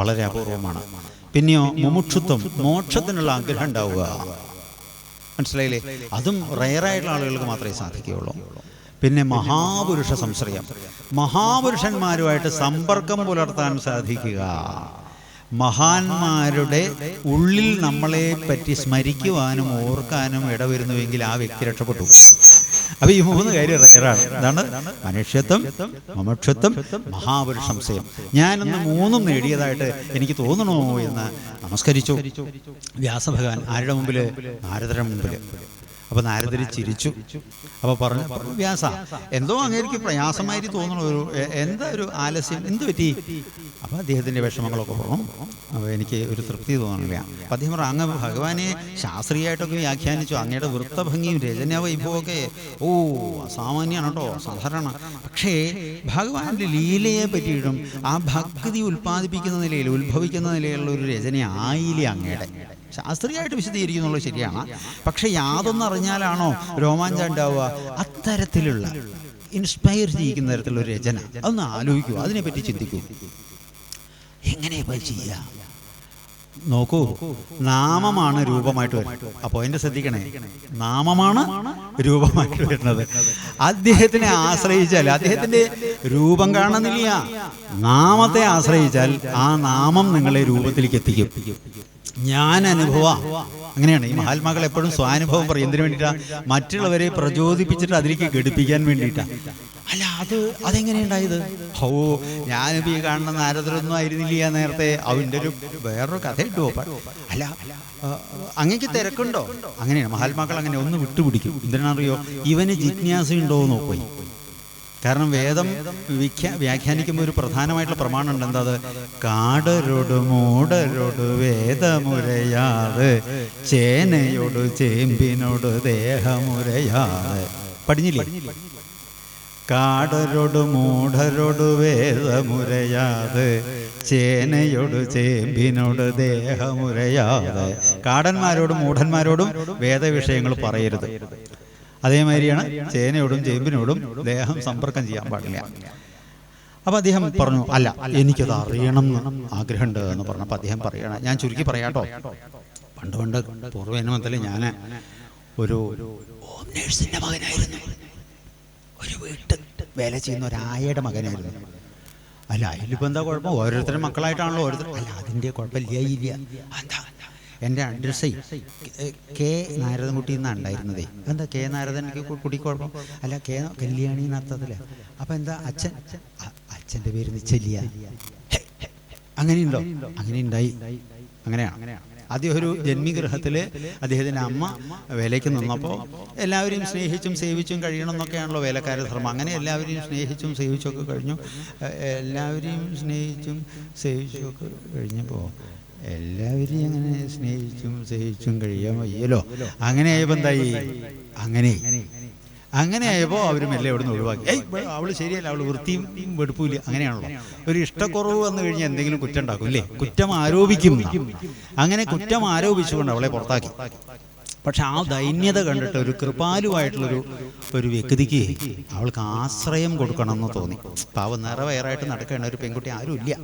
വളരെ അപൂർവമാണ്. പിന്നെയോ മുമുക്ഷുത്വം, മോക്ഷത്തിനുള്ള ആഗ്രഹം ഉണ്ടാവുക. മനസ്സിലായില്ലേ? അതും റയറായിട്ടുള്ള ആളുകൾക്ക് മാത്രമേ സാധിക്കുകയുള്ളൂ. പിന്നെ മഹാപുരുഷ സംശ്രയം, മഹാപുരുഷന്മാരുമായിട്ട് സമ്പർക്കം പുലർത്താൻ സാധിക്കുക. മഹാന്മാരുടെ ഉള്ളിൽ നമ്മളെ പറ്റി സ്മരിക്കുവാനും ഓർക്കാനും ഇടവരുന്നുവെങ്കിൽ ആ വ്യക്തി രക്ഷപ്പെട്ടു. അപ്പോൾ ഈ 3 കാര്യം റയറാണ്. എന്താണ്? മനുഷ്യത്വം, മുമുക്ഷുത്വം, മഹാപുരുഷ സംശയം. ഞാനൊന്ന് 3ഉം നേടിയതായിട്ട് എനിക്ക് തോന്നണോ എന്ന് നമസ്കരിച്ചു വ്യാസഭഗവാൻ. ആരുടെ മുമ്പിൽ? നാരദരുടെ മുമ്പിൽ. അപ്പോൾ നാരദർ ചിരിച്ചു. അപ്പോൾ പറഞ്ഞു, വ്യാസ, എന്തോ അങ്ങേക്ക് പ്രയാസമായി തോന്നണ, എന്താ ഒരു ആലസ്യം, എന്ത് പറ്റി? അപ്പോൾ അദ്ദേഹത്തിൻ്റെ വിഷമങ്ങളൊക്കെ പറഞ്ഞു. അപ്പോൾ എനിക്ക് ഒരു തൃപ്തി തോന്നണില്ല. അപ്പോൾ അദ്ദേഹം പറഞ്ഞു, അങ്ങ് ഭഗവാനെ ശാസ്ത്രീയമായിട്ടൊക്കെ വ്യാഖ്യാനിച്ചു. അങ്ങയുടെ വൃത്തഭംഗിയും രചനാ വൈഭവമൊക്കെ അസാമാന്യമാണ് കേട്ടോ, സാധാരണ. പക്ഷേ ഭഗവാന്റെ ലീലയെ പറ്റിയിട്ടും ആ ഭക്തി ഉൽപ്പാദിപ്പിക്കുന്ന നിലയിൽ, ഉത്ഭവിക്കുന്ന നിലയിലുള്ള ഒരു രചന ആയില്ലേ അങ്ങയുടെ. ശാസ്ത്രീയമായിട്ട് വിശദീകരിക്കുന്നുള്ളത് ശരിയാണ്. പക്ഷെ യാതൊന്നറിഞ്ഞാലാണോ രോമാഞ്ചം ഉണ്ടാവുക? അത്തരത്തിലുള്ള ഇൻസ്പയർ ചെയ്യിക്കുന്ന തരത്തിലുള്ള ഒരു രചന. അതൊന്ന് ആലോചിക്കൂ, അതിനെപ്പറ്റി ചിന്തിക്കൂ. എങ്ങനെ ചെയ്യുക? നോക്കൂ, നാമമാണ് രൂപമായിട്ട് വരുന്നത്. അപ്പോൾ അതിൻ്റെ ശ്രദ്ധിക്കണേ, നാമമാണ് രൂപമായിട്ട് വരുന്നത്. അദ്ദേഹത്തിനെ ആശ്രയിച്ചാൽ അദ്ദേഹത്തിൻ്റെ രൂപം കാണുന്നില്ല. നാമത്തെ ആശ്രയിച്ചാൽ ആ നാമം നിങ്ങളെ രൂപത്തിലേക്ക് എത്തിക്കും. ഞാൻ അനുഭവം അങ്ങനെയാണ്. ഈ മഹാത്മാക്കൾ എപ്പോഴും സ്വാനുഭവം പറയും. എന്തിനു വേണ്ടിയിട്ടാണ്? മറ്റുള്ളവരെ പ്രചോദിപ്പിച്ചിട്ട് അതിലേക്ക് ഘടിപ്പിക്കാൻ വേണ്ടിയിട്ടാണ്. അല്ല, അതെങ്ങനെയുണ്ടായത്? ഞാനിപ്പോൾ ഈ കാണുന്ന നാരദരൊന്നും ആയിരുന്നില്ല നേരത്തെ. അതിൻ്റെ ഒരു വേറൊരു കഥ ഇട്ടു. അല്ല, അങ്ങേക്ക് തിരക്കുണ്ടോ? അങ്ങനെയാണ് മഹാത്മാക്കൾ. അങ്ങനെ ഒന്ന് വിട്ടുപിടിക്കും. എന്തിനാണെന്നറിയോ? ഇവന് ജിജ്ഞാസയുണ്ടോ എന്ന് നോക്കി. കാരണം വേദം വ്യാഖ്യാനിക്കുമ്പോൾ ഒരു പ്രധാനമായിട്ടുള്ള പ്രമാണമുണ്ട്. എന്താ അത്? കാടരോട് മൂടരോട് വേദമുരയാത്, ചേനയോട് ചേമ്പിനോട് ദേഹമുരയാത്. പഠിഞ്ഞില്ലേ? കാടരോട് മൂഢരോട് വേദമുരയാത്, ചേനയോട് ചേമ്പിനോട് ദേഹമുരയാത്. കാടന്മാരോടും മൂഢന്മാരോടും വേദവിഷയങ്ങൾ പറയരുത്. അതേമാതിരിയാണ് ചേനയോടും ചേമ്പിനോടും ദേഹം സമ്പർക്കം ചെയ്യാൻ പാടില്ല. അപ്പോൾ അദ്ദേഹം പറഞ്ഞു, അല്ല, എനിക്കത് അറിയണം എന്ന് ആഗ്രഹമുണ്ട് എന്ന് പറഞ്ഞപ്പോൾ അദ്ദേഹം പറയണം. ഞാൻ ചുരുക്കി പറയാട്ടോ. പണ്ട് പൂർവ്വജന്മത്തിൽ ഞാൻ ഒരു ഹോം നേഴ്സിൻ്റെ മകനായിരുന്നു. ഒരു വീട്ടിൽ വേല ചെയ്യുന്ന ഒരായയുടെ മകനായിരുന്നു. അല്ല, അതിലിപ്പോൾ എന്താ കുഴപ്പം? ഓരോരുത്തരും മക്കളായിട്ടാണല്ലോ ഓരോരുത്തർ. അല്ല, അതിൻ്റെ കുഴപ്പമില്ല. എന്താ? എൻ്റെ അഡ്രസ്സേ കെ നാരദൻകുട്ടി എന്നാണ് ഉണ്ടായിരുന്നതേ. എന്താ കെ നാരദൻ കുട്ടിക്ക് കുഴപ്പം? അല്ല, കെ കല്യാണി എന്നർത്ഥത്തില്ല. അപ്പം എന്താ അച്ഛൻ്റെ പേര് നിശ്ചല്യ. അങ്ങനെയുണ്ടോ? അങ്ങനെ ഉണ്ടായി. അങ്ങനെയാണ്. ആദ്യം ഒരു ജന്മിഗൃഹത്തിൽ അദ്ദേഹത്തിൻ്റെ അമ്മ വേലയ്ക്ക് നിന്നപ്പോൾ എല്ലാവരെയും സ്നേഹിച്ചും സേവിച്ചും കഴിയണം എന്നൊക്കെയാണല്ലോ വേലക്കാരുടെ ധർമ്മം. അങ്ങനെ എല്ലാവരെയും സ്നേഹിച്ചും സേവിച്ചുമൊക്കെ കഴിഞ്ഞു. എല്ലാവരെയും സ്നേഹിച്ചും സേവിച്ചുമൊക്കെ കഴിഞ്ഞപ്പോൾ എല്ലാവരെയും അങ്ങനെ സ്നേഹിച്ചും സേവിച്ചും കഴിയാൻ വയ്യല്ലോ. അങ്ങനെ ആയപ്പോൾ എന്തായി? അങ്ങനെ ആയപ്പോൾ അവർ മെല്ലെ അവിടെ നിന്ന് ഒഴിവാക്കി. അവള് ശരിയല്ല, അവള് വൃത്തിയും വെടുപ്പില്ല. അങ്ങനെയാണല്ലോ. ഒരു ഇഷ്ടക്കുറവ് വന്നു കഴിഞ്ഞാൽ എന്തെങ്കിലും കുറ്റം ഉണ്ടാക്കും അല്ലേ? കുറ്റം ആരോപിക്കും. അങ്ങനെ കുറ്റം ആരോപിച്ചുകൊണ്ട് അവളെ പുറത്താക്കി. പക്ഷെ ആ ദൈന്യത കണ്ടിട്ട് ഒരു കൃപാലുവായിട്ടുള്ളൊരു വ്യക്തിക്ക് അവൾക്ക് ആശ്രയം കൊടുക്കണമെന്ന് തോന്നി. പാവം നിറവയറായിട്ട് നടക്കേണ്ട ഒരു പെൺകുട്ടി ആരും ഇല്ല.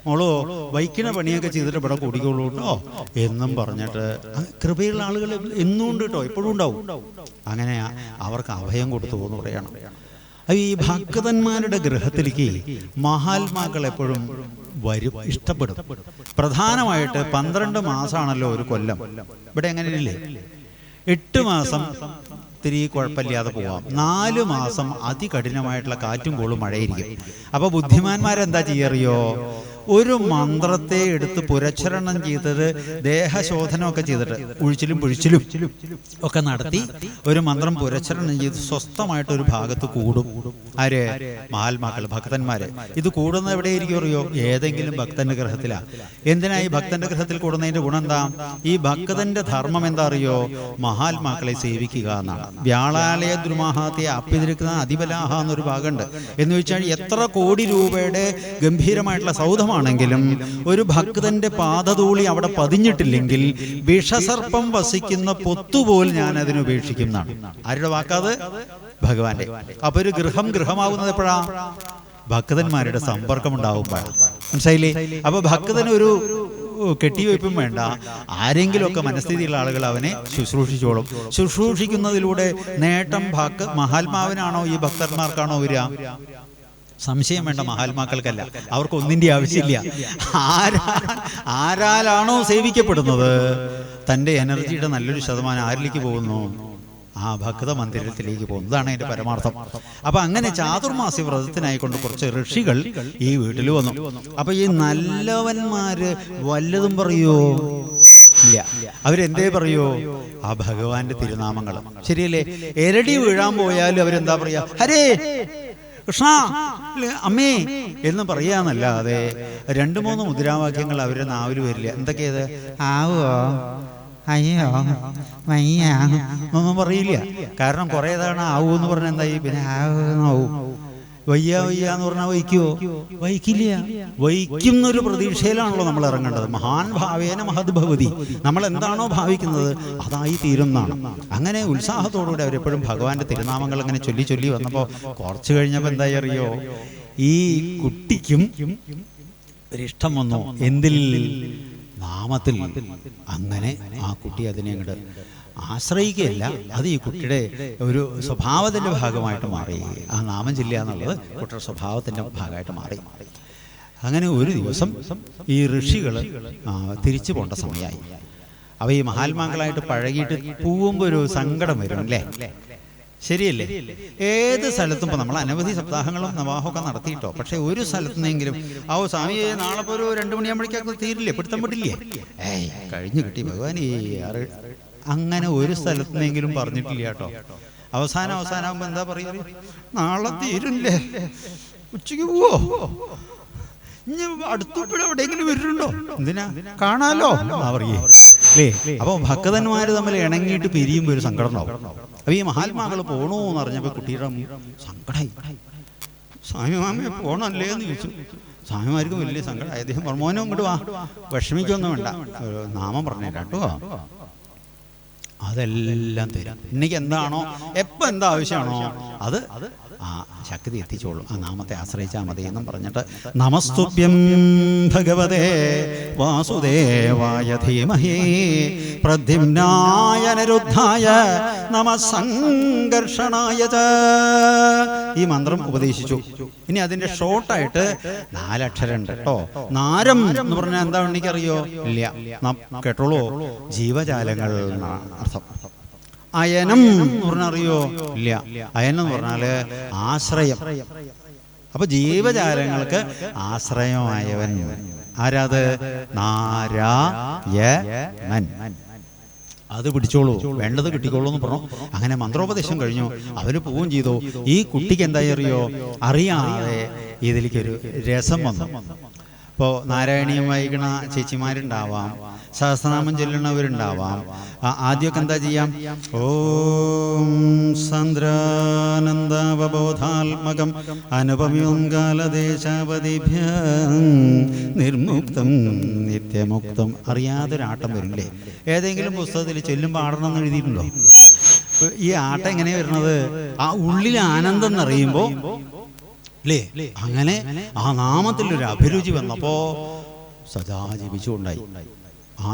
മോളോ വൈക്കിണ പണിയൊക്കെ ചെയ്തിട്ട് ഇവിടെ കൂടിക്കോളൂ കേട്ടോ എന്നും പറഞ്ഞിട്ട് കൃപയുള്ള ആളുകൾ എന്നും ഉണ്ട് കേട്ടോ, എപ്പോഴും ഉണ്ടാവും. അങ്ങനെ അവർക്ക് അഭയം കൊടുത്തു എന്ന് പറയണം. ഈ ഭക്തന്മാരുടെ ഗൃഹത്തിലേക്ക് മഹാത്മാക്കൾ എപ്പോഴും വരും, ഇഷ്ടപ്പെടും. പ്രധാനമായിട്ട് 12 മാസമാണല്ലോ ഒരു കൊല്ലം. ഇവിടെ എങ്ങനെയില്ലേ? 8 മാസം ഇത്തിരി കുഴപ്പമില്ലാതെ പോവാം. 4 മാസം അതികഠിനമായിട്ടുള്ള കാറ്റും കോളും മഴയിരിക്കും. അപ്പോൾ ബുദ്ധിമാന്മാരെന്താ ചെയ്യറിയോ? ഒരു മന്ത്രത്തെ എടുത്ത് പുരച്ഛരണം ചെയ്തത്, ദേഹശോധനമൊക്കെ ചെയ്തിട്ട് ഉഴിച്ചിലും പുഴിച്ചിലും ഒക്കെ നടത്തി ഒരു മന്ത്രം പുരച്ഛരണം ചെയ്ത് സ്വസ്ഥമായിട്ടൊരു ഭാഗത്ത് കൂടും. ആര്? മഹാത്മാക്കൾ, ഭക്തന്മാര്. ഇത് കൂടുന്നത് എവിടെയായിരിക്കും അറിയോ? ഏതെങ്കിലും ഭക്തന്റെ ഗൃഹത്തിലാണ്. എന്തിനാ ഈ ഭക്തന്റെ ഗൃഹത്തിൽ കൂടുന്നതിന്റെ ഗുണം എന്താ? ഈ ഭക്തന്റെ ധർമ്മം എന്താ അറിയോ? മഹാത്മാക്കളെ സേവിക്കുക എന്നാണ്. വ്യാളാലയ ദ്രുമാഹാത്തെ അപ്യതിരിക്കുന്ന അതിബലാഹ എന്നൊരു ഭാഗമുണ്ട്. എന്ന് വെച്ചാൽ എത്ര കോടി രൂപയുടെ ഗംഭീരമായിട്ടുള്ള സൗധമാണെങ്കിലും ഒരു ഭക്തന്റെ പാദധൂളി അവിടെ പതിഞ്ഞിട്ടില്ലെങ്കിൽ വിഷസർപ്പം വസിക്കുന്ന പൊത്തുപോൽ ഞാൻ അതിന് ഉപേക്ഷിക്കും എന്നാണ്. ആരുടെ വാക്കാത്? ഭഗവാന്റെ. അപ്പൊ ഒരു ഗൃഹമാവുന്നത് എപ്പോഴാ? ഭക്തന്മാരുടെ സമ്പർക്കം ഉണ്ടാവുമ്പോഴാണ്. മനസ്സിലായില്ലേ? അപ്പൊ ഭക്തനൊരു കെട്ടിവയ്പ്പും വേണ്ട, ആരെങ്കിലുമൊക്കെ മനസ്ഥിതിയുള്ള ആളുകൾ അവനെ ശുശ്രൂഷിച്ചോളും. ശുശ്രൂഷിക്കുന്നതിലൂടെ നേട്ടം മഹാത്മാവിനാണോ ഈ ഭക്തന്മാർക്കാണോ വരിക? സംശയം വേണ്ട, മഹാത്മാക്കൾക്കല്ല. അവർക്ക് ഒന്നിൻ്റെ ആവശ്യമില്ല. ആരാലാണോ സേവിക്കപ്പെടുന്നത് തൻ്റെ എനർജിയുടെ നല്ലൊരു ശതമാനം ആരിലേക്ക് പോകുന്നു? ആ ഭക്ത മന്ദിരത്തിലേക്ക് പോകുന്നു. ഇതാണ് അതിൻ്റെ പരമാർത്ഥം. അപ്പൊ അങ്ങനെ ചാതുർമാസ്യ വ്രതത്തിനായിക്കൊണ്ട് കുറച്ച് ഋഷികൾ ഈ വീട്ടിൽ വന്നു. അപ്പൊ ഈ നല്ലവന്മാര് വല്ലതും പറയോ? ഇല്ല. അവരെന്തേ പറയോ? ആ ഭഗവാന്റെ തിരുനാമങ്ങൾ. ശരിയല്ലേ? എരടി വീഴാൻ പോയാലും അവരെന്താ പറയാ? ഹരേ കൃഷ്ണ, അമ്മേ എന്ന് പറയാന്നല്ലാതെ 2-3 മുദ്രാവാക്യങ്ങൾ അവരുടെ നാവിൽ വരില്ല. എന്തൊക്കെയത്? ആവോ, അയ്യോ, വയ്യ എന്നൊന്നും പറയില്ല. കാരണം കുറേ തവണ ആവൂ എന്ന് പറഞ്ഞാൽ എന്തായി? പിന്നെ ആവും. വയ്യ എന്ന് പറഞ്ഞാൽ വഹിക്കുവോ? വഹിക്കില്ല. വഹിക്കുന്നൊരു പ്രതീക്ഷയിലാണല്ലോ നമ്മൾ ഇറങ്ങേണ്ടത്. മഹാൻ ഭാവേന മഹത് ഭവതി. നമ്മൾ എന്താണോ ഭാവിക്കുന്നത് അതായി തീരുന്നതാണ്. അങ്ങനെ ഉത്സാഹത്തോടുകൂടി അവരെപ്പോഴും ഭഗവാന്റെ തിരുനാമങ്ങൾ അങ്ങനെ ചൊല്ലി വന്നപ്പോൾ കുറച്ച് കഴിഞ്ഞപ്പോൾ എന്തായി അറിയോ? ഈ കുട്ടിക്കും ഒരിഷ്ടം വന്നു. എന്തിൽ? നാമത്തിൽ. അങ്ങനെ ആ കുട്ടി അതിനെ അങ്ങോട്ട് ആശ്രയിക്കുകയല്ല, അത് ഈ കുട്ടിയുടെ ഒരു സ്വഭാവത്തിൻ്റെ ഭാഗമായിട്ട് മാറി. ആ നാമം ചൊല്ലുക എന്നുള്ളത് കുട്ടിയുടെ സ്വഭാവത്തിൻ്റെ ഭാഗമായിട്ട് മാറി. അങ്ങനെ ഒരു ദിവസം ഈ ഋഷികൾ തിരിച്ചു പോകേണ്ട സമയമായി. അവ ഈ മഹാത്മാക്കളായിട്ട് പഴകിയിട്ട് പോകുമ്പോൾ ഒരു സങ്കടം വരും അല്ലേ? ശരിയല്ലേ? ഏത് സ്ഥലത്തും ഇപ്പോൾ നമ്മൾ അനവധി സപ്താഹങ്ങളും നവാഹമൊക്കെ നടത്തിയിട്ടോ, പക്ഷെ ഒരു സ്ഥലത്തുനിന്നെങ്കിലും സ്വാമിയെ നാളെ ഇപ്പോൾ ഒരു 2 മണിയാകുമ്പോഴേക്കൊക്കെ തീരില്ലേ, പിടുത്തം പെട്ടില്ലേ? കഴിഞ്ഞു കിട്ടി ഭഗവാൻ. അങ്ങനെ ഒരു സ്ഥലത്തുനിന്നെങ്കിലും പറഞ്ഞിട്ടില്ല കേട്ടോ. അവസാനമാകുമ്പോൾ എന്താ പറയുക? നാളെ തീരില്ലേ, ഉച്ചയ്ക്ക് പോവോ, ഇനി അടുത്തപ്പോഴും എവിടെയെങ്കിലും വരുന്നുണ്ടോ, എന്തിനാ കാണാലോ എന്നാ പറയേ അല്ലേ? അപ്പൊ ഭക്തന്മാര് തമ്മിൽ ഇണങ്ങിയിട്ട് പിരിയുമ്പോൾ ഒരു സങ്കടം ഉണ്ടാവും. അപ്പൊ ഈ മഹാത്മാക്കൾ പോണോ എന്ന് അറിഞ്ഞപ്പോ കുട്ടിയുടെ സങ്കടമായി. സ്വാമിമാമയെ പോണല്ലേ എന്ന് ചോദിച്ചു. സ്വാമിമാർക്കും വലിയ സങ്കടമായി. അദ്ദേഹം മോനും ഇങ്ങോട്ട് വാ, വിഷമിക്കൊന്നും വേണ്ട, നാമം പറഞ്ഞേരാ കേട്ടോ, അതെല്ലാം തരും. എനിക്ക് എന്താണോ എപ്പോൾ എന്താ ആവശ്യമാണോ അത് ആ ശക്തി എത്തിച്ചോളും. ആ നാമത്തെ ആശ്രയിച്ചാൽ മതി എന്നും പറഞ്ഞിട്ട് നമസ്തുഭ്യം ഭഗവതേ വാസുദേവായ ധീമഹി പ്രദ്യുമ്നായ അനിരുദ്ധായ നമസംഘർഷണായ ച ഈ മന്ത്രം ഉപദേശിച്ചു. ഇനി അതിന്റെ ഷോർട്ടായിട്ട് 4 അക്ഷരം ഉണ്ട് കേട്ടോ. നാരം എന്ന് പറഞ്ഞാൽ എന്താ എനിക്കറിയോ? ഇല്ല, കേട്ടോളൂ. ജീവജാലങ്ങൾ എന്നാണ് അർത്ഥം. അയനം എന്ന് പറഞ്ഞാൽ അറിയോ? ഇല്ല. അയനം എന്ന് പറഞ്ഞാല് ആശ്രയം. അപ്പൊ ജീവജാലങ്ങൾക്ക് ആശ്രയമായവൻ ആരാത്? നാരായണൻ. അത് പിടിച്ചോളൂ, വേണ്ടത് കിട്ടിക്കോളൂ എന്ന് പറഞ്ഞു. അങ്ങനെ മന്ത്രോപദേശം കഴിഞ്ഞു. അവര് പോവുകയും ചെയ്തു. ഈ കുട്ടിക്ക് എന്തായി അറിയോ? അറിയാതെ ഇതിലേക്കൊരു രസം വന്നു. ഇപ്പോൾ നാരായണീയം വായിക്കണ ചേച്ചിമാരുണ്ടാവാം, സഹസ്രനാമം ചൊല്ലണവരുണ്ടാവാം. ആദ്യമൊക്കെ എന്താ ചെയ്യാം? ഓം സാന്ദ്രാനന്ദാവബോധാത്മകം അനുപമ്യം കാലദേശാവധിഭ്യം നിർമുക്തം നിത്യമുക്തം. അറിയാതൊരാട്ടം വരില്ലേ? ഏതെങ്കിലും പുസ്തകത്തിൽ ചൊല്ലുമ്പോൾ ആടണം എന്ന് എഴുതിയിട്ടുണ്ടോ? ഈ ആട്ടം എങ്ങനെയാ വരുന്നത്? ആ ഉള്ളിൽ ആനന്ദം എന്നറിയുമ്പോൾ അല്ലേ? അങ്ങനെ ആ നാമത്തിൽ ഒരു അഭിരുചി വന്നപ്പോ സദാ ജപിച്ചുകൊണ്ടായി. ആ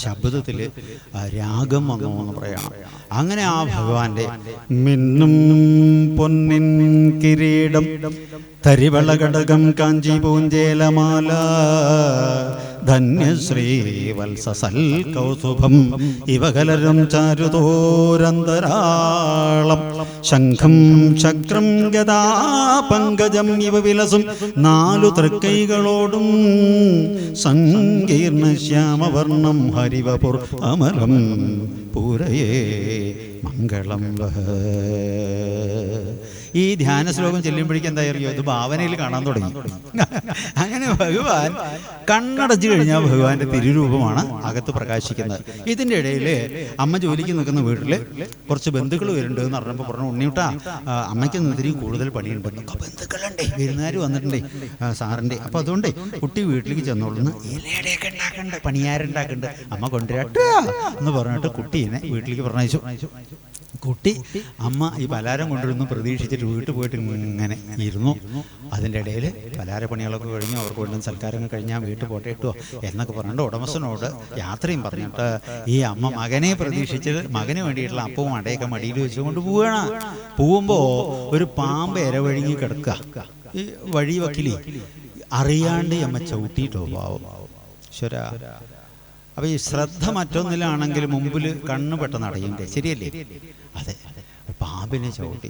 ശബ്ദത്തിൽ രാഗം വന്നു എന്ന് പറയണം. അങ്ങനെ ആ ഭഗവാന്റെ മിന്നും പൊന്നിൻ കിരീടം തരിവള ഘടകം കാഞ്ചി പൂഞ്ചേലമാല ധന്യശ്രീ വത്സസൽ കൗസുഭം ഇവ കലരും ചാരുതോരന്തരാളം ശംഖം ചക്രം ഗദാ പങ്കജം ഇവ വിലസും 4 തൃക്കൈകളോടും സങ്കീർണ ശ്യാമവർണം ഹരിവപുർ അമരം പൂരയേ മംഗളം വഹ. ഈ ധ്യാന ശ്ലോകം ചെല്ലുമ്പോഴേക്കും എന്താ അറിയോ, ഇത് ഭാവനയിൽ കാണാൻ തുടങ്ങി. അങ്ങനെ ഭഗവാൻ കണ്ണടച്ചു കഴിഞ്ഞാൽ ഭഗവാന്റെ തിരുരൂപമാണ് അകത്ത് പ്രകാശിക്കുന്നത്. ഇതിൻ്റെ ഇടയിൽ അമ്മ ജോലിക്ക് നിൽക്കുന്ന വീട്ടിൽ കുറച്ച് ബന്ധുക്കൾ വരുന്നുണ്ട് എന്ന് പറഞ്ഞപ്പോൾ പറഞ്ഞു, ഉണ്ണിയൂട്ടാ അമ്മയ്ക്ക് ഇത്തിരി കൂടുതൽ പണിയുണ്ടെന്ന്. ബന്ധുക്കളുണ്ടേ, വിരുന്നുകാർ വന്നിട്ടുണ്ടേ സാറിൻ്റെ. അപ്പം അതുകൊണ്ട് കുട്ടി വീട്ടിലേക്ക് ചെന്നോളുന്ന ഇലയുടെയൊക്കെ ഉണ്ടാക്കണ്ട്, പണിയാരുണ്ടാക്കുന്നുണ്ട്, അമ്മ കൊണ്ടുവരട്ടെ എന്ന് പറഞ്ഞിട്ട് കുട്ടീനെ വീട്ടിലേക്ക് പറഞ്ഞയച്ചു. കുട്ടി അമ്മ ഈ പലഹാരം കൊണ്ടുവരുന്നു പ്രതീക്ഷിച്ചിട്ട് വീട്ടിൽ പോയിട്ട് ഇങ്ങനെ ഇരുന്നു. അതിൻ്റെ ഇടയിൽ പലഹാര പണികളൊക്കെ കഴിഞ്ഞു, അവർക്ക് വേണ്ടുന്ന സൽക്കാരങ്ങൾ കഴിഞ്ഞാൽ വീട്ടിൽ പോട്ടെ ഇട്ടോ എന്നൊക്കെ പറഞ്ഞിട്ട് ഉടമസ്ഥനോട് യാത്രയും പറഞ്ഞിട്ട് ഈ അമ്മ മകനെ പ്രതീക്ഷിച്ച് മകന് വേണ്ടിയിട്ടുള്ള അപ്പവും അടയൊക്കെ മടിയിൽ വെച്ചുകൊണ്ട് പോവുകയാണ്. പോകുമ്പോൾ ഒരു പാമ്പ് ഇരവഴുങ്ങി കിടക്കുക ഈ വഴി വക്കിലേ, അറിയാണ്ട് അമ്മ ചവിട്ടിയിട്ടോ പാവം ഈശ്വര. അപ്പൊ ഈ ശ്രദ്ധ മറ്റൊന്നിലാണെങ്കിൽ മുമ്പിൽ കണ്ണ് പെട്ടെന്ന് അടയണ്ടേ, ശരിയല്ലേ? അതെ, പാമ്പിനെ ചവിട്ടി.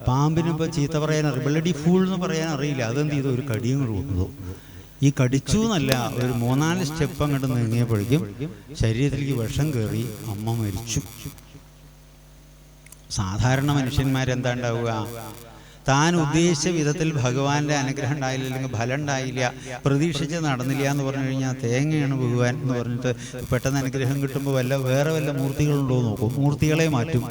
പാമ്പിനിപ്പോൾ ചീത്ത പറയാൻ അറിയില്ല, ബ്ലഡി ഫൂൾ എന്ന് പറയാൻ അറിയില്ല. അതെന്ത് ചെയ്തു, ഒരു കടിയും കൊടുത്തു. ഈ കടിച്ചു എന്നല്ല, ഒരു 3-4 സ്റ്റെപ്പ് അങ്ങോട്ട് നീങ്ങിയപ്പോഴേക്കും ശരീരത്തിലേക്ക് വിഷം കയറി അമ്മ മരിച്ചു. സാധാരണ മനുഷ്യന്മാരെന്താ ഉണ്ടാവുക, താൻ ഉദ്ദേശിച്ച വിധത്തിൽ ഭഗവാന്റെ അനുഗ്രഹം ഉണ്ടായില്ല, അല്ലെങ്കിൽ ഫലം ഉണ്ടായില്ല, പ്രതീക്ഷിച്ച് നടന്നില്ല എന്ന് പറഞ്ഞു കഴിഞ്ഞാൽ തേങ്ങയാണ് ഭഗവാൻ എന്ന് പറഞ്ഞിട്ട് പെട്ടെന്ന് അനുഗ്രഹം കിട്ടുമ്പോൾ വേറെ വല്ല മൂർത്തികളുണ്ടോ നോക്കും, മൂർത്തികളെ മാറ്റും,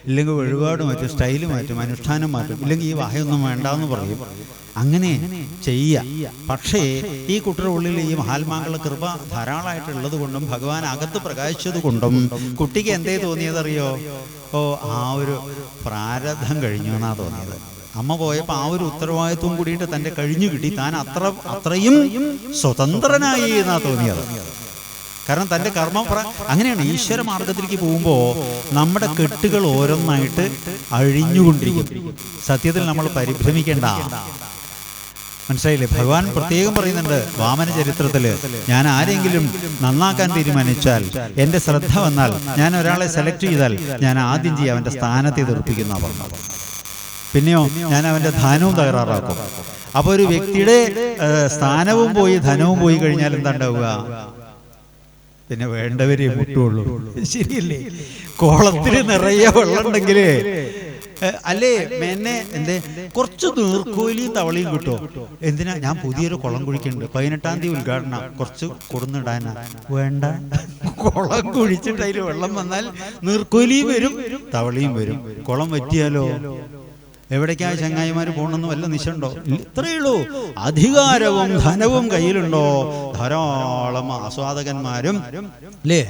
ഇല്ലെങ്കിൽ വഴിപാട് മാറ്റും, സ്റ്റൈല് മാറ്റും, അനുഷ്ഠാനം മാറ്റും, ഇല്ലെങ്കിൽ ഈ വായൊന്നും വേണ്ടാന്ന് പറയും. അങ്ങനെ ചെയ്യുക. പക്ഷേ ഈ കുട്ടിയുടെ ഉള്ളിൽ ഈ മഹാത്മാക്കളുടെ കൃപ ധാരാളമായിട്ടുള്ളത് കൊണ്ടും ഭഗവാൻ അകത്ത് പ്രകാശിച്ചത് കൊണ്ടും കുട്ടിക്ക് എന്തേ തോന്നിയതറിയോ, ഓ ആ ഒരു പ്രാരബ്ധം കഴിഞ്ഞു എന്നാ തോന്നിയത്. അമ്മ പോയപ്പോൾ ആ ഒരു ഉത്തരവാദിത്വം കൂടിയിട്ട് തൻ്റെ കഴിഞ്ഞു കിട്ടി, താൻ അത്രയും സ്വതന്ത്രനായി എന്നാ തോന്നിയത്. കാരണം തൻ്റെ കർമ്മം അങ്ങനെയാണ്. ഈശ്വര മാർഗത്തിലേക്ക് പോകുമ്പോൾ നമ്മുടെ കെട്ടുകൾ ഓരോന്നായിട്ട് അഴിഞ്ഞുകൊണ്ടിരിക്കും. സത്യത്തിൽ നമ്മൾ പരിഭ്രമിക്കേണ്ട, മനസ്സിലായില്ലേ? ഭഗവാൻ പ്രത്യേകം പറയുന്നുണ്ട് വാമന ചരിത്രത്തില്, ഞാൻ ആരെങ്കിലും നന്നാക്കാൻ തീരുമാനിച്ചാൽ, എൻ്റെ ശ്രദ്ധ വന്നാൽ, ഞാൻ ഒരാളെ സെലക്ട് ചെയ്താൽ ഞാൻ ആദ്യം ചെയ്യാം അവൻ്റെ സ്ഥാനത്തെ തെറിപ്പിക്കുന്ന പറഞ്ഞത്. പിന്നെയോ ഞാൻ അവൻ്റെ ധനവും തകരാറാക്കും. അപ്പോൾ ഒരു വ്യക്തിയുടെ സ്ഥാനവും പോയി ധനവും പോയി കഴിഞ്ഞാൽ എന്താ ഉണ്ടാവുക, പിന്നെ വേണ്ടവരെ മുട്ടുള്ളൂ, ശരിയല്ലേ? കുളത്തിൽ നിറയെ വെള്ളം ഉണ്ടെങ്കിലേ അല്ലേ മെന്നെ എന്തേ കുറച്ച് നീർക്കോലിയും തവളയും കിട്ടുമോ? എന്തിനാ, ഞാൻ പുതിയൊരു കുളം കുഴിക്കുന്നുണ്ട്, 18-ാം തീയതി ഉദ്ഘാടനം, കുറച്ച് കൊടുന്നിടാനാ. വേണ്ട, കുളം കുഴിച്ചിട്ട് അതിൽ വെള്ളം വന്നാൽ നീർക്കോലിയും വരും തവളയും വരും. കുളം പറ്റിയാലോ എവിടേക്കാ ചങ്ങായിമാർ പോകണമെന്ന് വല്ല നിശയുണ്ടോ? ഇത്രയേ ഉള്ളൂ. അധികാരവും ധനവും കയ്യിലുണ്ടോ, ധാരാളം ആസ്വാദകന്മാരും അല്ലേ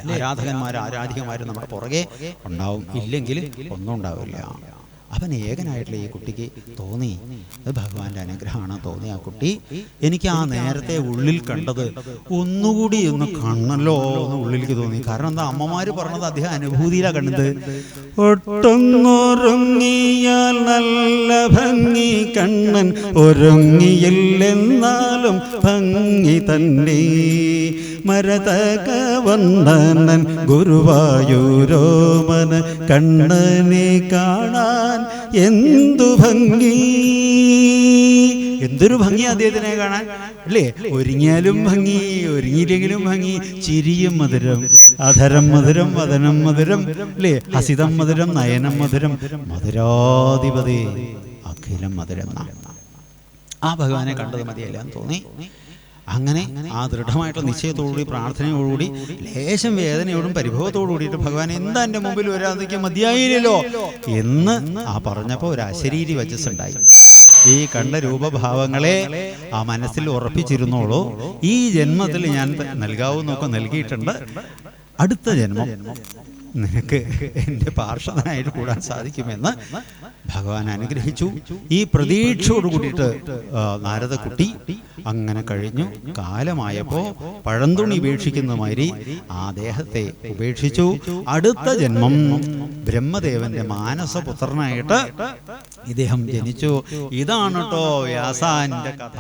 ആരാധികമാരും നമ്മുടെ പുറകെ ഉണ്ടാവും. ഇല്ലെങ്കിൽ ഒന്നും ഉണ്ടാവില്ല. അവൻ ഏകനായിട്ടുള്ള ഈ കുട്ടിക്ക് തോന്നി, അത് ഭഗവാന്റെ അനുഗ്രഹമാണ് തോന്നി. ആ കുട്ടി എനിക്ക് ആ നേരത്തെ ഉള്ളിൽ കണ്ടത് ഒന്നുകൂടി ഒന്ന് കണ്ണല്ലോ എന്ന് ഉള്ളിലേക്ക് തോന്നി. കാരണം എന്താ, അമ്മമാര് പറഞ്ഞത് അദ്ദേഹം അനുഭൂതിയിലാണ് കണ്ടത്. ഒട്ടൊന്നുറങ്ങിയാൽ നല്ല ഭംഗി കണ്ണൻ, ഒരുങ്ങിയില്ലെന്നാലും ഭംഗി തന്നെ. മരതക വന്ദനൻ ഗുരുവായൂരോമന കണ്ണനെ കാണാൻ എന്തു ഭംഗി. എന്തൊരു ഭംഗി അദ്ദേഹത്തിനെ കാണാൻ അല്ലേ? ഒരുങ്ങിയാലും ഭംഗി, ഒരുങ്ങിയില്ലെങ്കിലും ഭംഗി. ചിരിയും മധുരം, അധരം മധുരം, വദനം മധുരം അല്ലേ? ഹസിതം മധുരം, നയനം മധുരം, മധുരാധിപതി അഖിലം മധുരം. ആ ഭഗവാനെ കണ്ടത് മതിയല്ലാന്ന് തോന്നി. അങ്ങനെ ആ ദൃഢമായിട്ടുള്ള നിശ്ചയത്തോടുകൂടി പ്രാർത്ഥനയോടുകൂടി ലേശം വേദനയോടും പരിഭവത്തോടു കൂടിയിട്ട് ഭഗവാൻ എന്താ എൻ്റെ മുമ്പിൽ വരാതിരിക്കാൻ മതിയായില്ലല്ലോ എന്ന് ആ പറഞ്ഞപ്പോൾ ഒരു അശരീരി വചസ്സുണ്ടായി. ഈ കണ്ട രൂപഭാവങ്ങളെ ആ മനസ്സിൽ ഉറപ്പിച്ചിരുന്നോളൂ. ഈ ജന്മത്തിൽ ഞാൻ നൽകാവുന്നൊക്കെ നൽകിയിട്ടുണ്ട്. അടുത്ത ജന്മം നിനക്ക് എൻ്റെ പാർഷദനായിട്ട് കൂടാൻ സാധിക്കുമെന്ന് ഭഗവാൻ അനുഗ്രഹിച്ചു. ഈ പ്രതീക്ഷയോട് കൂടിയിട്ട് നാരദക്കുട്ടി അങ്ങനെ കഴിഞ്ഞു. കാലമായപ്പോൾ പഴന്തുണി ഉപേക്ഷിക്കുന്ന മാതിരി ആ ദേഹത്തെ ഉപേക്ഷിച്ചു. അടുത്ത ജന്മം ബ്രഹ്മദേവന്റെ മാനസപുത്രനായിട്ട് ഇദ്ദേഹം ജനിച്ചു. ഇതാണ് കേട്ടോ വ്യാസാന്റെ കഥ.